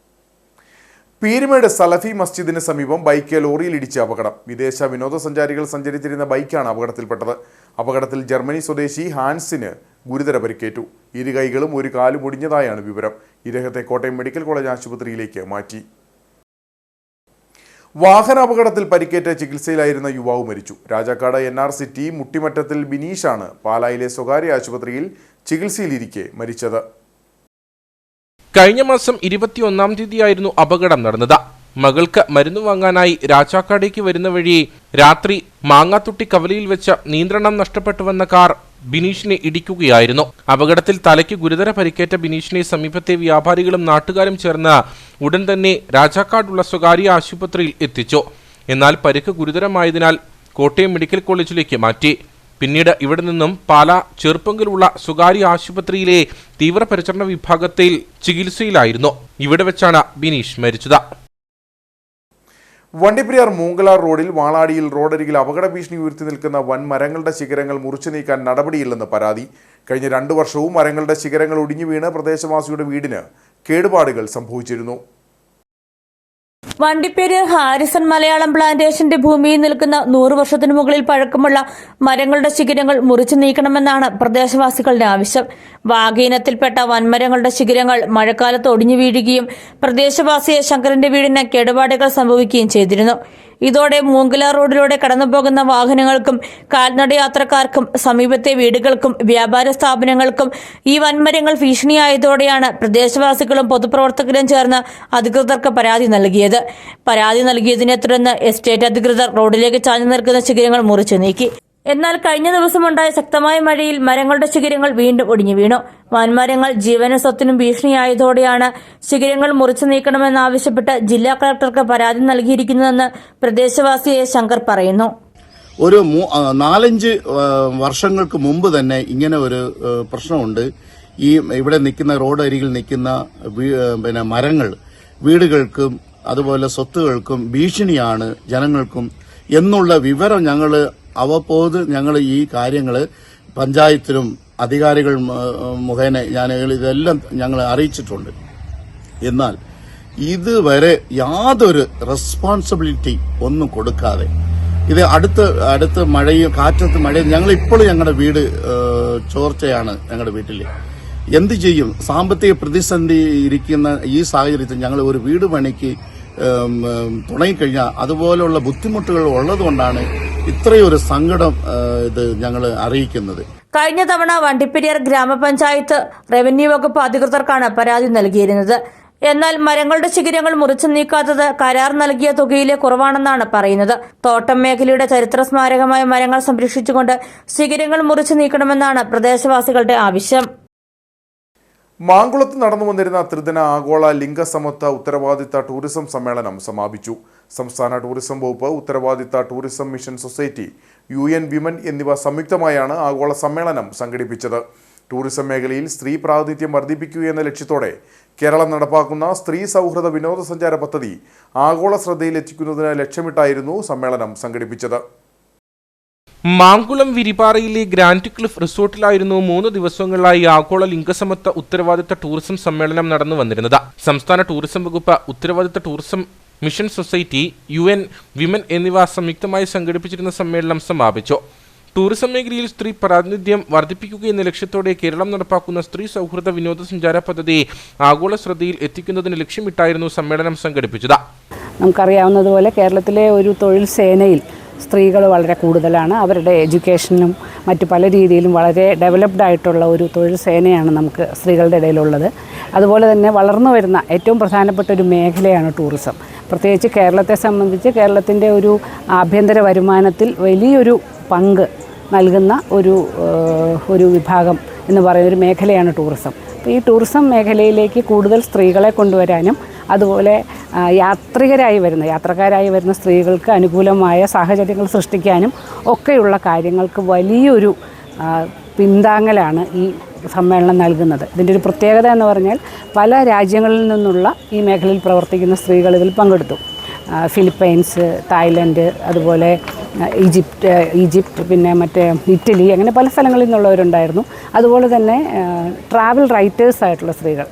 പീരുമേട് സലഫി മസ്ജിദിന് സമീപം ബൈക്ക് ലോറിയിൽ ഇടിച്ച് അപകടം. വിദേശ വിനോദസഞ്ചാരികൾ സഞ്ചരിച്ചിരുന്ന ബൈക്കാണ് അപകടത്തിൽപ്പെട്ടത്. അപകടത്തിൽ ജർമ്മനി സ്വദേശി ഹാൻസിന് ഗുരുതര പരിക്കേറ്റു. ഇരു കൈകളും ഒരു കാലും ഒടിഞ്ഞതായാണ് വിവരം. ഇദ്ദേഹത്തെ കോട്ടയം മെഡിക്കൽ കോളേജ് ആശുപത്രിയിലേക്ക് മാറ്റി. വാഹനാപകടത്തിൽ പരിക്കേറ്റ ചികിത്സയിലായിരുന്ന യുവാവ് മരിച്ചു. രാജാക്കാട് NR സിറ്റി മുട്ടിമറ്റത്തിൽ ബിനീഷാണ് പാലായിലെ സ്വകാര്യ ആശുപത്രിയിൽ ചികിത്സയിലിരിക്കെ മരിച്ചത്. കഴിഞ്ഞ മാസം 21-ാം തീയതിയായിരുന്നു അപകടം നടന്നത്. മകൾക്ക് മരുന്ന് വാങ്ങാനായി രാജാക്കാടേക്ക് വരുന്ന വഴി രാത്രി മാങ്ങാത്തുട്ടി കവലയിൽ വെച്ച് നിയന്ത്രണം നഷ്ടപ്പെട്ടുവന്ന കാർ ബിനീഷിനെ ഇടിക്കുകയായിരുന്നു. അപകടത്തിൽ തലയ്ക്ക് ഗുരുതര പരിക്കേറ്റ ബിനീഷിനെ സമീപത്തെ വ്യാപാരികളും നാട്ടുകാരും ചേർന്ന് ഉടൻ തന്നെ രാജാക്കാടുള്ള സ്വകാര്യ ആശുപത്രിയിൽ എത്തിച്ചു. എന്നാൽ പരിക്ക് ഗുരുതരമായതിനാൽ കോട്ടയം മെഡിക്കൽ കോളേജിലേക്ക് മാറ്റി. പിന്നീട് ഇവിടെ നിന്നും പാലാ ചെറുപ്പങ്കിലുള്ള സ്വകാര്യ ആശുപത്രിയിലെ തീവ്രപരിചരണ വിഭാഗത്തിൽ ചികിത്സയിലായിരുന്നു. ഇവിടെ വെച്ചാണ് ബിനീഷ് മരിച്ചത്. വണ്ടിപ്പെരിയാർ മൂങ്കലാർ റോഡിൽ വാളാടിയിൽ റോഡരികിൽ അപകട ഭീഷണി ഉയർത്തി നിൽക്കുന്ന വൻ മരങ്ങളുടെ ശിഖരങ്ങൾ മുറിച്ചു നീക്കാൻ നടപടിയില്ലെന്ന് പരാതി. കഴിഞ്ഞ 2 വർഷവും മരങ്ങളുടെ ശിഖരങ്ങൾ ഒടിഞ്ഞു വീണ് പ്രദേശവാസിയുടെ വീടിന് കേടുപാടുകൾ സംഭവിച്ചിരുന്നു. വണ്ടിപ്പെരിയാർ ഹാരിസൺ മലയാളം പ്ലാന്റേഷന്റെ ഭൂമിയിൽ നിൽക്കുന്ന 100 വർഷത്തിനു മുകളിൽ പഴക്കമുള്ള മരങ്ങളുടെ ശിഖരങ്ങൾ മുറിച്ചു നീക്കണമെന്നാണ് പ്രദേശവാസികളുടെ ആവശ്യം. വാഗീനത്തിൽപ്പെട്ട വൻമരങ്ങളുടെ ശിഖരങ്ങൾ മഴക്കാലത്ത് ഒടിഞ്ഞു വീഴുകയും പ്രദേശവാസിയെ ശങ്കരന്റെ വീടിന് കേടുപാടുകൾ സംഭവിക്കുകയും ചെയ്തിരുന്നു. ഇതോടെ മൂങ്കലാർ റോഡിലൂടെ കടന്നുപോകുന്ന വാഹനങ്ങൾക്കും കാൽനടയാത്രക്കാർക്കും സമീപത്തെ വീടുകൾക്കും വ്യാപാര സ്ഥാപനങ്ങൾക്കും ഈ വൻമരങ്ങൾ ഭീഷണിയായതോടെയാണ് പ്രദേശവാസികളും പൊതുപ്രവർത്തകരും ചേർന്ന് അധികൃതർക്ക് പരാതി നൽകിയത്. പരാതി നൽകിയതിനെ തുടർന്ന് എസ്റ്റേറ്റ് അധികൃതർ റോഡിലേക്ക് ചാഞ്ഞു നിൽക്കുന്ന ശിഖരങ്ങൾ മുറിച്ചു നീക്കി. എന്നാൽ കഴിഞ്ഞ ദിവസമുണ്ടായ ശക്തമായ മഴയിൽ മരങ്ങളുടെ ശിഖരങ്ങൾ വീണ്ടും ഒടിഞ്ഞു വീണു. വൻമരങ്ങൾ ജീവനും സ്വത്തിനും ഭീഷണിയായതോടെയാണ് ശിഖരങ്ങൾ മുറിച്ചു നീക്കണമെന്നാവശ്യപ്പെട്ട് ജില്ലാ കളക്ടർക്ക് പരാതി നൽകിയിരിക്കുന്നതെന്ന് പ്രദേശവാസിയെ ശങ്കർ പറയുന്നു. ഒരു 4-5 വർഷങ്ങൾക്ക് മുമ്പ് തന്നെ ഇങ്ങനെ ഒരു പ്രശ്നമുണ്ട്. ഈ ഇവിടെ നിൽക്കുന്ന റോഡ് അരികിൽ നിൽക്കുന്ന മരങ്ങൾ വീടുകൾക്കും അതുപോലെ സ്വത്തുകൾക്കും ഭീഷണിയാണ് ജനങ്ങൾക്കും എന്നുള്ള വിവരം ഞങ്ങൾ ഈ കാര്യങ്ങൾ പഞ്ചായത്തിലും അധികാരികൾ മുഖേന ഇതെല്ലാം ഞങ്ങൾ അറിയിച്ചിട്ടുണ്ട്. എന്നാൽ ഇതുവരെ യാതൊരു റെസ്പോൺസിബിലിറ്റി ഒന്നും കൊടുക്കാതെ ഇത് അടുത്ത മഴയും കാറ്റത്ത് മഴയും ഞങ്ങളിപ്പോഴും ഞങ്ങളുടെ വീട് ചോർച്ചയാണ്. ഞങ്ങളുടെ വീട്ടിൽ എന്ത് ചെയ്യും? സാമ്പത്തിക പ്രതിസന്ധി ഇരിക്കുന്ന ഈ സാഹചര്യത്തിൽ ഞങ്ങൾ ഒരു വീട് പണിക്ക് തുടങ്ങിക്കഴിഞ്ഞാൽ അതുപോലുള്ള ബുദ്ധിമുട്ടുകൾ ഉള്ളതുകൊണ്ടാണ് ഇത്രയൊരു സങ്കടം ഇത് ഞങ്ങൾ അറിയിക്കുന്നത്. കഴിഞ്ഞ തവണ വണ്ടിപ്പെരിയാർ ഗ്രാമപഞ്ചായത്ത് റവന്യൂ വകുപ്പ് അധികൃതർക്കാണ് പരാതി നൽകിയിരുന്നത്. എന്നാൽ മരങ്ങളുടെ ശിഖരങ്ങൾ മുറിച്ചു നീക്കാത്തത് കരാർ നൽകിയ തുകയിലെ കുറവാണെന്നാണ് പറയുന്നത്. തോട്ടം മേഖലയുടെ ചരിത്ര സ്മാരകമായ മരങ്ങൾ സംരക്ഷിച്ചുകൊണ്ട് ശിഖരങ്ങൾ മുറിച്ചു നീക്കണമെന്നാണ് പ്രദേശവാസികളുടെ ആവശ്യം. മാങ്കുളത്ത് നടന്നു വന്നിരുന്ന ത്രിദിന ആഗോള ലിംഗസമത്വ ഉത്തരവാദിത്ത ടൂറിസം സമ്മേളനം സമാപിച്ചു. സംസ്ഥാന ടൂറിസം വകുപ്പ്, ഉത്തരവാദിത്ത tourism mission society, UN women എന്നിവ സംയുക്തമായാണ് ആഗോള സമ്മേളനം സംഘടിപ്പിച്ചത്. ടൂറിസം മേഖലയിൽ സ്ത്രീ പ്രാതിനിധ്യം വർദ്ധിപ്പിക്കുകയെന്ന ലക്ഷ്യത്തോടെ കേരളം നടപ്പാക്കുന്ന സ്ത്രീ സൗഹൃദ വിനോദസഞ്ചാര പദ്ധതി ആഗോള ശ്രദ്ധയിൽ എത്തിക്കുന്നതിന് ലക്ഷ്യമിട്ടായിരുന്നു സമ്മേളനം സംഘടിപ്പിച്ചത്. മാങ്കുളം വിരിപ്പാറയിലെ ഗ്രാൻഡ് ക്ലിഫ് റിസോർട്ടിലായിരുന്നു 3 ദിവസങ്ങളിലായി ആഗോള ലിംഗസമത്വ ഉത്തരവാദിത്ത ടൂറിസം സമ്മേളനം നടന്നു വന്നിരുന്നത്. സംസ്ഥാന ടൂറിസം വകുപ്പ്, ഉത്തരവാദിത്ത tourism mission society, UN women എന്നിവ സംയുക്തമായി സംഘടിപ്പിച്ചിരുന്ന സമ്മേളനം സമാപിച്ചു. ടൂറിസം മേഖലയിൽ സ്ത്രീ പ്രാതിനിധ്യം വർദ്ധിപ്പിക്കുകയെന്ന ലക്ഷ്യത്തോടെ കേരളം നടപ്പാക്കുന്ന സ്ത്രീ സൗഹൃദ വിനോദസഞ്ചാര പദ്ധതി ആഗോള ശ്രദ്ധയിൽ എത്തിക്കുന്നതിന് ലക്ഷ്യമിട്ടായിരുന്നു സമ്മേളനം സംഘടിപ്പിച്ചത്. നമുക്കറിയാവുന്നതുപോലെ കേരളത്തിലെ ഒരു തൊഴിൽ സേനയിൽ സ്ത്രീകൾ വളരെ കൂടുതലാണ്. അവരുടെ എഡ്യൂക്കേഷനും മറ്റു പല രീതിയിലും വളരെ ഡെവലപ്ഡ് ആയിട്ടുള്ള ഒരു തൊഴിൽ സേനയാണ് നമുക്ക് സ്ത്രീകളുടെ ഇടയിലുള്ളത്. അതുപോലെ തന്നെ വളർന്നു വരുന്ന ഏറ്റവും പ്രധാനപ്പെട്ട ഒരു മേഖലയാണ് ടൂറിസം. പ്രത്യേകിച്ച് കേരളത്തെ സംബന്ധിച്ച് കേരളത്തിൻ്റെ ഒരു ആഭ്യന്തര വരുമാനത്തിൽ വലിയൊരു പങ്ക് നൽകുന്ന ഒരു വിഭാഗം എന്ന് പറയുന്നൊരു മേഖലയാണ് ടൂറിസം. അപ്പോൾ ഈ ടൂറിസം മേഖലയിലേക്ക് കൂടുതൽ സ്ത്രീകളെ കൊണ്ടുവരാനും അതുപോലെ യാത്രക്കാരായി വരുന്ന സ്ത്രീകൾക്ക് അനുകൂലമായ സാഹചര്യങ്ങൾ സൃഷ്ടിക്കാനും ഒക്കെയുള്ള കാര്യങ്ങൾക്ക് വലിയൊരു പിന്താങ്ങലാണ് ഈ സമ്മേളനം നൽകുന്നത്. ഇതിൻ്റെ ഒരു പ്രത്യേകത എന്ന് പറഞ്ഞാൽ പല രാജ്യങ്ങളിൽ നിന്നുള്ള ഈ മേഖലയിൽ പ്രവർത്തിക്കുന്ന സ്ത്രീകൾ ഇതിൽ പങ്കെടുത്തു. ഫിലിപ്പൈൻസ്, തായ്ലൻഡ്, അതുപോലെ ഈജിപ്റ്റ്, പിന്നെ ഇറ്റലി, അങ്ങനെ പല സ്ഥലങ്ങളിൽ നിന്നുള്ളവരുണ്ടായിരുന്നു. അതുപോലെ തന്നെ ട്രാവൽ റൈറ്റേഴ്സ് ആയിട്ടുള്ള സ്ത്രീകൾ,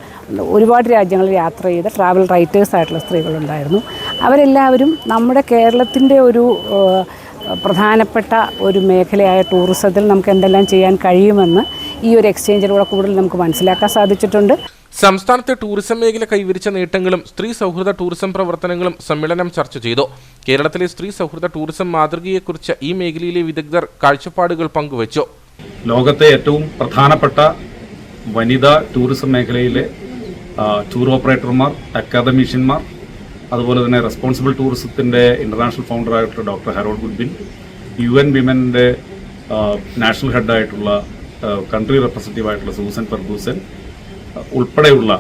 ഒരുപാട് രാജ്യങ്ങളിൽ യാത്ര ചെയ്ത ട്രാവൽ റൈറ്റേഴ്സ് ആയിട്ടുള്ള സ്ത്രീകളുണ്ടായിരുന്നു. അവരെല്ലാവരും നമ്മുടെ കേരളത്തിൻ്റെ ഒരു പ്രധാനപ്പെട്ട ഒരു മേഖലയായ ടൂറിസത്തിൽ നമുക്ക് എന്തെല്ലാം ചെയ്യാൻ കഴിയുമെന്ന് ഈ ഒരു എക്സ്ചേഞ്ചിലൂടെ കൂടുതൽ നമുക്ക് മനസ്സിലാക്കാൻ സാധിച്ചിട്ടുണ്ട്. സംസ്ഥാനത്തെ ടൂറിസം മേഖല കൈവരിച്ച നേട്ടങ്ങളും സ്ത്രീ സൗഹൃദ ടൂറിസം പ്രവർത്തനങ്ങളും സമ്മേളനം ചർച്ച ചെയ്തു. കേരളത്തിലെ സ്ത്രീ സൗഹൃദ ടൂറിസം മാതൃകയെക്കുറിച്ച് ഈ മേഖലയിലെ വിദഗ്ധർ കാഴ്ചപ്പാടുകൾ പങ്കുവച്ചു. ലോകത്തെ ഏറ്റവും പ്രധാനപ്പെട്ട വനിതാ ടൂറിസം മേഖലയിലെ ടൂർ ഓപ്പറേറ്റർമാർ, അക്കാദമീഷ്യന്മാർ, അതുപോലെ തന്നെ റെസ്പോൺസിബിൾ ടൂറിസത്തിൻ്റെ ഇൻ്റർനാഷണൽ ഫൗണ്ടറായിട്ടുള്ള ഡോക്ടർ ഹാരോൾഡ് ഗുഡ്വിൻ, UN വിമൻ്റെ നാഷണൽ ഹെഡായിട്ടുള്ള കൺട്രി റെപ്രസെൻറ്റേറ്റീവായിട്ടുള്ള സൂസൻ ഫെർഗൂസൻ ഉൾപ്പെടെയുള്ള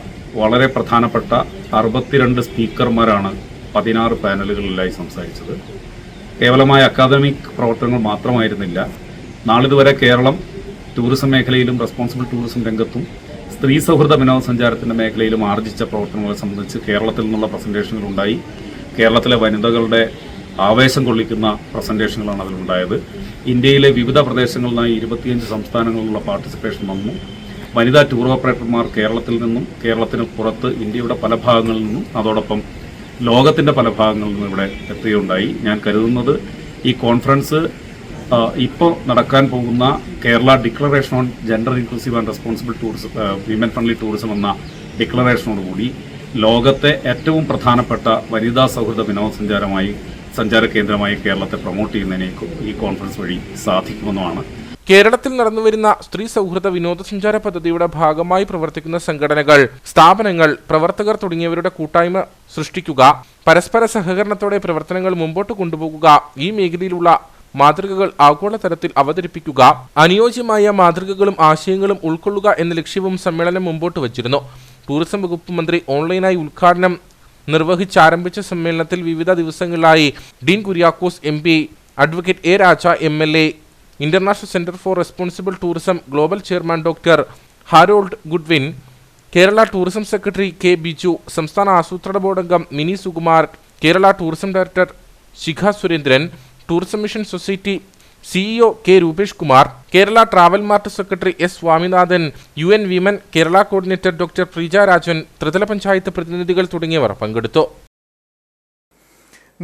വളരെ പ്രധാനപ്പെട്ട 62 സ്പീക്കർമാരാണ് 16 പാനലുകളിലായി സംസാരിച്ചത്. കേവലമായ അക്കാദമിക് പ്രവർത്തനങ്ങൾ മാത്രമായിരുന്നില്ല. നാളിതുവരെ കേരളം ടൂറിസം മേഖലയിലും റെസ്പോൺസിബിൾ ടൂറിസം രംഗത്തും സ്ത്രീ സൗഹൃദ വിനോദസഞ്ചാരത്തിൻ്റെ മേഖലയിലും ആർജിച്ച പ്രവർത്തനങ്ങളെ സംബന്ധിച്ച് കേരളത്തിൽ നിന്നുള്ള പ്രസൻറ്റേഷനുകളുണ്ടായി. കേരളത്തിലെ വനിതകളുടെ ആവേശം കൊള്ളിക്കുന്ന പ്രസൻറ്റേഷനുകളാണ് അതിലുണ്ടായത്. ഇന്ത്യയിലെ വിവിധ പ്രദേശങ്ങളിൽ നിന്നായി 25 സംസ്ഥാനങ്ങളിലുള്ള പാർട്ടിസിപ്പേഷൻ വന്നു. വനിതാ ടൂർ ഓപ്പറേറ്റർമാർ കേരളത്തിൽ നിന്നും കേരളത്തിന് പുറത്ത് ഇന്ത്യയുടെ പല ഭാഗങ്ങളിൽ നിന്നും അതോടൊപ്പം ലോകത്തിൻ്റെ പല ഭാഗങ്ങളിൽ നിന്നും ഇവിടെ എത്തുകയുണ്ടായി. ഞാൻ കരുതുന്നത് ഈ കോൺഫറൻസ് ഇപ്പോൾ നടക്കാൻ പോകുന്ന Kerala declaration on gender inclusive and responsible tourism, women friendly tourism എന്ന ഡിക്ലറേഷനോടുകൂടി ലോകത്തെ ഏറ്റവും പ്രധാനപ്പെട്ട വനിതാ സൗഹൃദ സഞ്ചാര കേന്ദ്രമായി കേരളത്തെ പ്രൊമോട്ട് ചെയ്യുന്നതിന് ഈ കോൺഫറൻസ് വഴി സാധിക്കുമെന്നുമാണ്. കേരളത്തിൽ നടന്നുവരുന്ന സ്ത്രീ സൗഹൃദ വിനോദസഞ്ചാര പദ്ധതിയുടെ ഭാഗമായി പ്രവർത്തിക്കുന്ന സംഘടനകൾ, സ്ഥാപനങ്ങൾ, പ്രവർത്തകർ തുടങ്ങിയവരുടെ കൂട്ടായ്മ സൃഷ്ടിക്കുക, പരസ്പര സഹകരണത്തോടെ പ്രവർത്തനങ്ങൾ മുമ്പോട്ട് കൊണ്ടുപോകുക, ഈ മേഖലയിലുള്ള മാതൃകകൾ ആഗോളതലത്തിൽ അവതരിപ്പിക്കുക, അനുയോജ്യമായ മാതൃകകളും ആശയങ്ങളും ഉൾക്കൊള്ളുക എന്ന ലക്ഷ്യവും സമ്മേളനം മുമ്പോട്ട് വച്ചിരുന്നു. ടൂറിസം വകുപ്പ് മന്ത്രി ഓൺലൈനായി ഉദ്ഘാടനം നിർവഹിച്ചാരംഭിച്ച സമ്മേളനത്തിൽ വിവിധ ദിവസങ്ങളിലായി Dean Kuriakose MP, advocate A. Raja MLA, international centre for responsible tourism global chairman doctor Harold Goodwin, Kerala tourism secretary K. Biju, സംസ്ഥാന ആസൂത്രണ ബോർഡ് അംഗം mini Sukumar, Kerala tourism director Shikha Surendran, tourism mission society CEO K. Rupesh Kumar, Kerala travel mart secretary S. Swaminathan, UN women Kerala coordinator doctor Preeja Rajan, ത്രിതല പഞ്ചായത്ത് പ്രതിനിധികൾ തുടങ്ങിയവർ പങ്കെടുത്തു.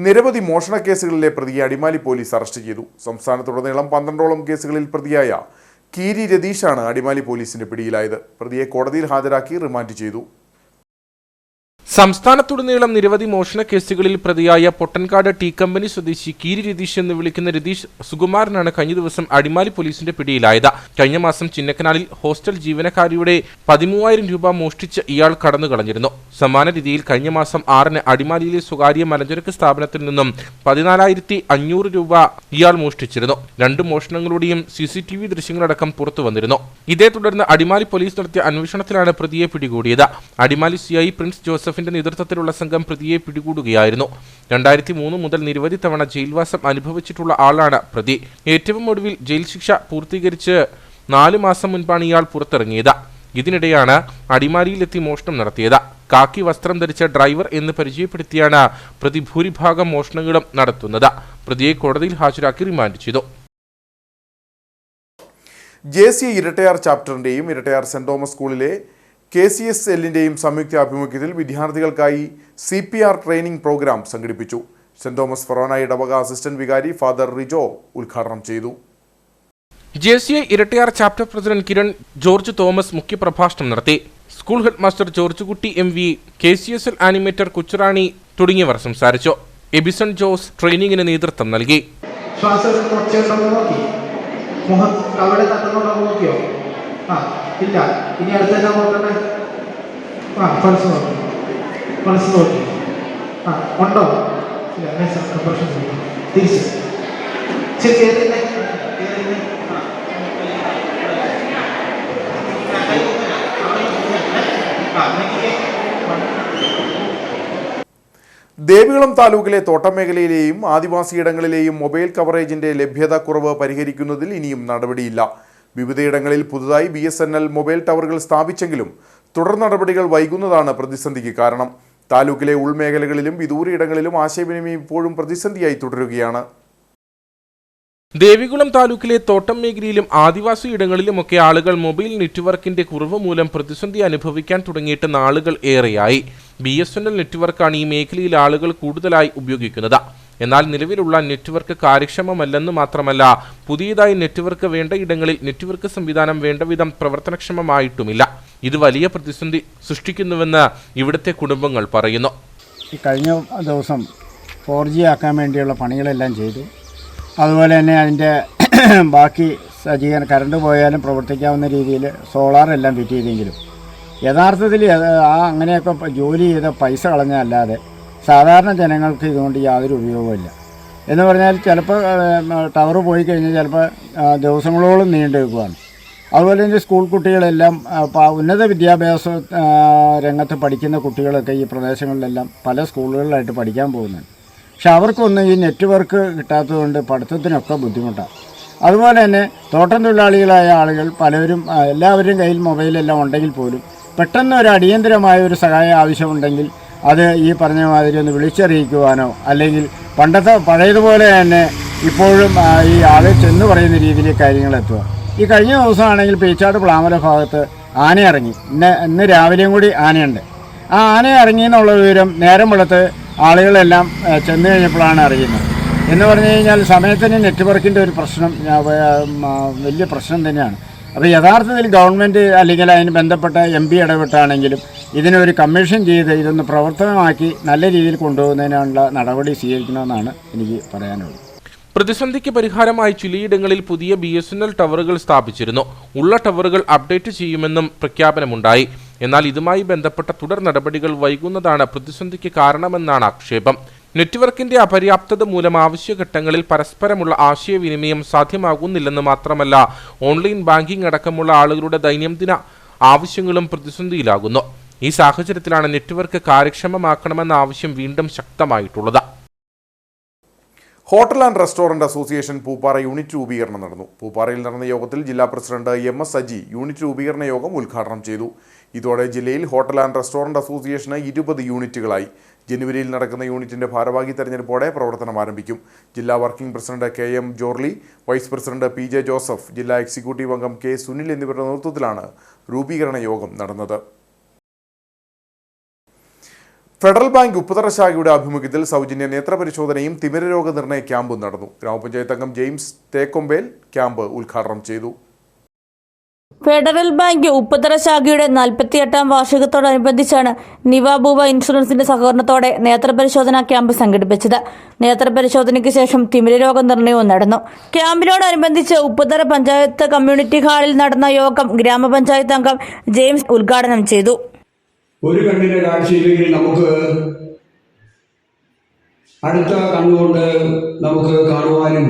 നിരവധി മോഷണ കേസുകളിലെ പ്രതിയെ അടിമാലി പോലീസ് അറസ്റ്റ് ചെയ്തു. സംസ്ഥാനത്തുടനീളം 12ഓളം കേസുകളിൽ പ്രതിയായ കീരി രതീഷാണ് അടിമാലി പോലീസിന്റെ പിടിയിലായത്. പ്രതിയെ കോടതിയിൽ ഹാജരാക്കി റിമാൻഡ് ചെയ്തു. സംസ്ഥാനത്തുടനീളം നിരവധി മോഷണ കേസുകളിൽ പ്രതിയായ പൊട്ടൻകാട് ടി കമ്പനി സ്വദേശി കീരി രതീഷ് എന്ന് വിളിക്കുന്ന രതീഷ് സുകുമാരനാണ് കഴിഞ്ഞ ദിവസം അടിമാലി പോലീസിന്റെ പിടിയിലായത്. കഴിഞ്ഞ മാസം ചിന്നക്കനാലിൽ ഹോസ്റ്റൽ ജീവനക്കാരിയുടെ 13,000 രൂപ മോഷ്ടിച്ച് ഇയാൾ കടന്നുകളഞ്ഞിരുന്നു. സമാന രീതിയിൽ കഴിഞ്ഞ മാസം 6-ന് അടിമാലിയിലെ സ്വകാര്യ മലഞ്ചരക്ക് സ്ഥാപനത്തിൽ നിന്നും 14,500 രൂപ ഇയാൾ മോഷ്ടിച്ചിരുന്നു. 2 മോഷണങ്ങളുടെയും CCTV ദൃശ്യങ്ങളടക്കം പുറത്തു വന്നിരുന്നു. ഇതേ തുടർന്ന് അടിമാലി പോലീസ് നടത്തിയ അന്വേഷണത്തിലാണ് പ്രതിയെ പിടികൂടിയത്. അടിമാലി CI പ്രിൻസ് ജോസഫ് നേതൃത്വത്തിലുള്ള സംഘം പ്രതിയെ പിടികൂടുകയായിരുന്നു. 2003 മുതൽ നിരവധി തവണ ജയിൽവാസം അനുഭവിച്ചിട്ടുള്ള ആളാണ് പ്രതി. ഏറ്റവും ഒടുവിൽ ജയിൽ ശിക്ഷ പൂർത്തീകരിച്ച് 4 മാസം മുൻപാണ് ഇയാൾ പുറത്തിറങ്ങിയത്. ഇതിനിടെയാണ് അടിമാലിയിലെത്തി മോഷണം നടത്തിയത്. കാക്കി വസ്ത്രം ധരിച്ച ഡ്രൈവർ എന്ന് പരിചയപ്പെടുത്തിയാണ് പ്രതി ഭൂരിഭാഗം മോഷണങ്ങളും നടത്തുന്നത്. പ്രതിയെ കോടതിയിൽ ഹാജരാക്കി റിമാൻഡ് ചെയ്തു. JC ഇരട്ടയാർ ചാപ്റ്ററിന്റെയും ഇരട്ടയാർ സെന്റ് തോമസ് സ്കൂളിലെ KCSLന്റെയും സംയുക്ത ആഭിമുഖ്യത്തിൽ വിദ്യാർത്ഥികൾക്കായി CPR ട്രെയിനിംഗ് പ്രോഗ്രാം സംഘടിപ്പിച്ചു. സെന്റ് തോമസ് ഫൊറോന ഇടവക അസിസ്റ്റന്റ് വികാരി ഫാദർ റിജോ ഉദ്ഘാടനം ചെയ്തു. JCI Irattayar chapter president Kiran George Thomas മുഖ്യപ്രഭാഷണം നടത്തി. School head master George Kutty MV, KCSL animator Kochurani തുടങ്ങിയവർ സംസാരിച്ചു. എബിസൺ ജോസ് ട്രെയിനിങ്ങിന് നേതൃത്വം നൽകി. ഇല്ല, ഇനി അടുത്തന്നെ നോക്കട്ടെ. പൾസ് നോക്കി, പൾസ് നോക്കി. ഉണ്ടോ? ഇല്ല, തിരിച്ച് ദേവികുളം താലൂക്കിലെ തോട്ടം മേഖലയിലെയും ആദിവാസിയിടങ്ങളിലെയും മൊബൈൽ കവറേജിന്റെ ലഭ്യത കുറവ് പരിഹരിക്കുന്നതിൽ ഇനിയും നടപടിയില്ല. വിവിധയിടങ്ങളിൽ പുതുതായി BSNL മൊബൈൽ ടവറുകൾ സ്ഥാപിച്ചെങ്കിലും തുടർ നടപടികൾ വൈകുന്നതാണ് പ്രതിസന്ധിക്ക് കാരണം. താലൂക്കിലെ ഉൾമേഖലകളിലും വിദൂരയിടങ്ങളിലും ആശയവിനിമയം ഇപ്പോഴും പ്രതിസന്ധിയായി തുടരുകയാണ്. ദേവികുളം താലൂക്കിലെ തോട്ടം മേഖലയിലും ആദിവാസി ഇടങ്ങളിലുമൊക്കെ ആളുകൾ മൊബൈൽ നെറ്റ്വർക്കിന്റെ കുറവ് മൂലം പ്രതിസന്ധി അനുഭവിക്കാൻ തുടങ്ങിയിട്ട് നാളുകൾ ഏറെയായി. BSNL നെറ്റ്വർക്കാണ് ഈ മേഖലയിൽ ആളുകൾ കൂടുതലായി ഉപയോഗിക്കുന്നത്. എന്നാൽ നിലവിലുള്ള നെറ്റ്വർക്ക് കാര്യക്ഷമമല്ലെന്ന് മാത്രമല്ല പുതിയതായി നെറ്റ്വർക്ക് വേണ്ട ഇടങ്ങളിൽ നെറ്റ്വർക്ക് സംവിധാനം വേണ്ടവിധം പ്രവർത്തനക്ഷമമായിട്ടുമില്ല. ഇത് വലിയ പ്രതിസന്ധി സൃഷ്ടിക്കുന്നുവെന്ന് ഇവിടുത്തെ കുടുംബങ്ങൾ പറയുന്നു. കഴിഞ്ഞ ദിവസം 4G ആക്കാൻ വേണ്ടിയുള്ള പണികളെല്ലാം ചെയ്തു. അതുപോലെ തന്നെ അതിൻ്റെ ബാക്കി സജ്ജീകരണം കറണ്ട് പോയാലും പ്രവർത്തിക്കാവുന്ന രീതിയിൽ സോളാറെല്ലാം ഫിറ്റ് ചെയ്തെങ്കിലും യഥാർത്ഥത്തിൽ അങ്ങനെയൊക്കെ ജോലി ചെയ്ത പൈസ കളഞ്ഞല്ലാതെ സാധാരണ ജനങ്ങൾക്ക് ഇതുകൊണ്ട് യാതൊരു ഉപയോഗമില്ല. എന്ന് പറഞ്ഞാൽ ചിലപ്പോൾ ടവർ പോയി കഴിഞ്ഞാൽ ചിലപ്പോൾ ദിവസങ്ങളോളം നീണ്ടു നിൽക്കുകയാണ്. അതുപോലെ തന്നെ സ്കൂൾ കുട്ടികളെല്ലാം ഉന്നത വിദ്യാഭ്യാസ രംഗത്ത് പഠിക്കുന്ന കുട്ടികളൊക്കെ ഈ പ്രദേശങ്ങളിലെല്ലാം പല സ്കൂളുകളിലായിട്ട് പഠിക്കാൻ പോകുന്നുണ്ട്. പക്ഷെ അവർക്കൊന്നും ഈ നെറ്റ്വർക്ക് കിട്ടാത്തതുകൊണ്ട് പഠിത്തത്തിനൊക്കെ ബുദ്ധിമുട്ടാണ്. അതുപോലെ തന്നെ തോട്ടം തൊഴിലാളികളായ ആളുകൾ പലരും എല്ലാവരുടെയും കയ്യിൽ മൊബൈലെല്ലാം ഉണ്ടെങ്കിൽ പോലും പെട്ടെന്ന് ഒരു അടിയന്തരമായ ഒരു സഹായം ആവശ്യമുണ്ടെങ്കിൽ അത് ഈ പറഞ്ഞ മാതിരി ഒന്ന് വിളിച്ചറിയിക്കുവാനോ അല്ലെങ്കിൽ പഴയതുപോലെ തന്നെ ഇപ്പോഴും ഈ ആളെ ചെന്ന് പറയുന്ന രീതിയിൽ കാര്യങ്ങൾ എത്തുക. ഈ കഴിഞ്ഞ ദിവസമാണെങ്കിൽ പേച്ചാട് പ്ലാമല ഭാഗത്ത് ആന ഇറങ്ങി. ഇന്ന് രാവിലെയും കൂടി ആനയുണ്ട്. ആ ആന ഇറങ്ങി എന്നുള്ള വിവരം നേരം വെളുത്ത് ആളുകളെല്ലാം ചെന്ന് കഴിഞ്ഞപ്പോഴാണ് അറിയുന്നത്. എന്ന് പറഞ്ഞു കഴിഞ്ഞാൽ സമയത്തിന് നെറ്റ്വർക്കിൻ്റെ ഒരു പ്രശ്നം വലിയ പ്രശ്നം തന്നെയാണ്. അപ്പോൾ യഥാർത്ഥത്തിൽ ഗവൺമെൻറ് അല്ലെങ്കിൽ അതിന് ബന്ധപ്പെട്ട MP ഇടപെട്ടാണെങ്കിലും ഇതിനൊരു കമ്മീഷൻ ചെയ്ത് ഇതൊന്ന് പ്രവർത്തനമാക്കി നല്ല രീതിയിൽ കൊണ്ടുപോകുന്നതിനുള്ള നടപടി സ്വീകരിക്കണമെന്നാണ് എനിക്ക് പറയാനുള്ളത്. പ്രതിസന്ധിക്ക് പരിഹാരമായി ചിലയിടങ്ങളിൽ പുതിയ BSNL ടവറുകൾ സ്ഥാപിച്ചിരുന്നു. ഉള്ള ടവറുകൾ അപ്ഡേറ്റ് ചെയ്യുമെന്നും പ്രഖ്യാപനമുണ്ടായി. എന്നാൽ ഇതുമായി ബന്ധപ്പെട്ട തുടർ നടപടികൾ വൈകുന്നതാണ് പ്രതിസന്ധിക്ക് കാരണമെന്നാണ് ആക്ഷേപം. നെറ്റ്വർക്കിന്റെ അപര്യാപ്തത മൂലം ആവശ്യഘട്ടങ്ങളിൽ പരസ്പരമുള്ള ആശയവിനിമയം സാധ്യമാകുന്നില്ലെന്ന് മാത്രമല്ല ഓൺലൈൻ ബാങ്കിംഗ് അടക്കമുള്ള ആളുകളുടെ ദൈനംദിന ആവശ്യങ്ങളും പ്രതിസന്ധിയിലാകുന്നു. ഈ സാഹചര്യത്തിലാണ് നെറ്റ്വർക്ക് കാര്യക്ഷമമാക്കണമെന്ന ആവശ്യം വീണ്ടും ശക്തമായിട്ടുള്ളത്. Hotel and restaurant association Pooppara unit രൂപീകരണം നടന്നു. പൂപ്പാറയിൽ നടന്ന യോഗത്തിൽ ജില്ലാ പ്രസിഡന്റ് MS സജി യൂണിറ്റ് രൂപീകരണ യോഗം ഉദ്ഘാടനം ചെയ്തു. ഇതോടെ ജില്ലയിൽ ഹോട്ടൽ ആൻഡ് റെസ്റ്റോറന്റ് അസോസിയേഷന് 20 യൂണിറ്റുകളായി. ജനുവരിയിൽ നടക്കുന്ന യൂണിറ്റിന്റെ ഭാരവാഹി തെരഞ്ഞെടുപ്പോടെ പ്രവർത്തനം ആരംഭിക്കും. ജില്ലാ working president KM Jorly, vice president PJ Joseph, ജില്ലാ എക്സിക്യൂട്ടീവ് അംഗം K സുനിൽ എന്നിവരുടെ നേതൃത്വത്തിലാണ് രൂപീകരണ യോഗം നടന്നത്. ഫെഡറൽ ബാങ്ക് ഉപ്പുതറ ശാഖയുടെ ആഭിമുഖ്യത്തിൽ സൗജന്യ നേത്രപരിശോധനയും തിമിര രോഗ നിർണയ ക്യാമ്പും നടന്നു. ഗ്രാമപഞ്ചായത്ത് അംഗം ജെയിംസ് തേക്കൊമ്പേൽ ക്യാമ്പ് ഉദ്ഘാടനം ചെയ്തു. ഫെഡറൽ ബാങ്ക് ഉപ്പുതറ ശാഖയുടെ 48ാം വാർഷികത്തോടനുബന്ധിച്ചാണ് നിവാബൂവ ഇൻഷുറൻസിന്റെ സഹകരണത്തോടെ നേത്രപരിശോധനാ ക്യാമ്പ് സംഘടിപ്പിച്ചത്. നേത്രപരിശോധനയ്ക്ക് ശേഷം തിമിര രോഗ നിർണയവും നടന്നു. ക്യാമ്പിനോടനുബന്ധിച്ച് ഉപ്പുതറ പഞ്ചായത്ത് കമ്മ്യൂണിറ്റി ഹാളിൽ നടന്ന യോഗം ഗ്രാമപഞ്ചായത്ത് അംഗം ജെയിംസ് ഉദ്ഘാടനം ചെയ്തു. ഒരു കണ്ണിന്റെ കാഴ്ചയില്ലെങ്കിൽ നമുക്ക് അടുത്ത കണ്ണുകൊണ്ട് നമുക്ക് കാണുവാനും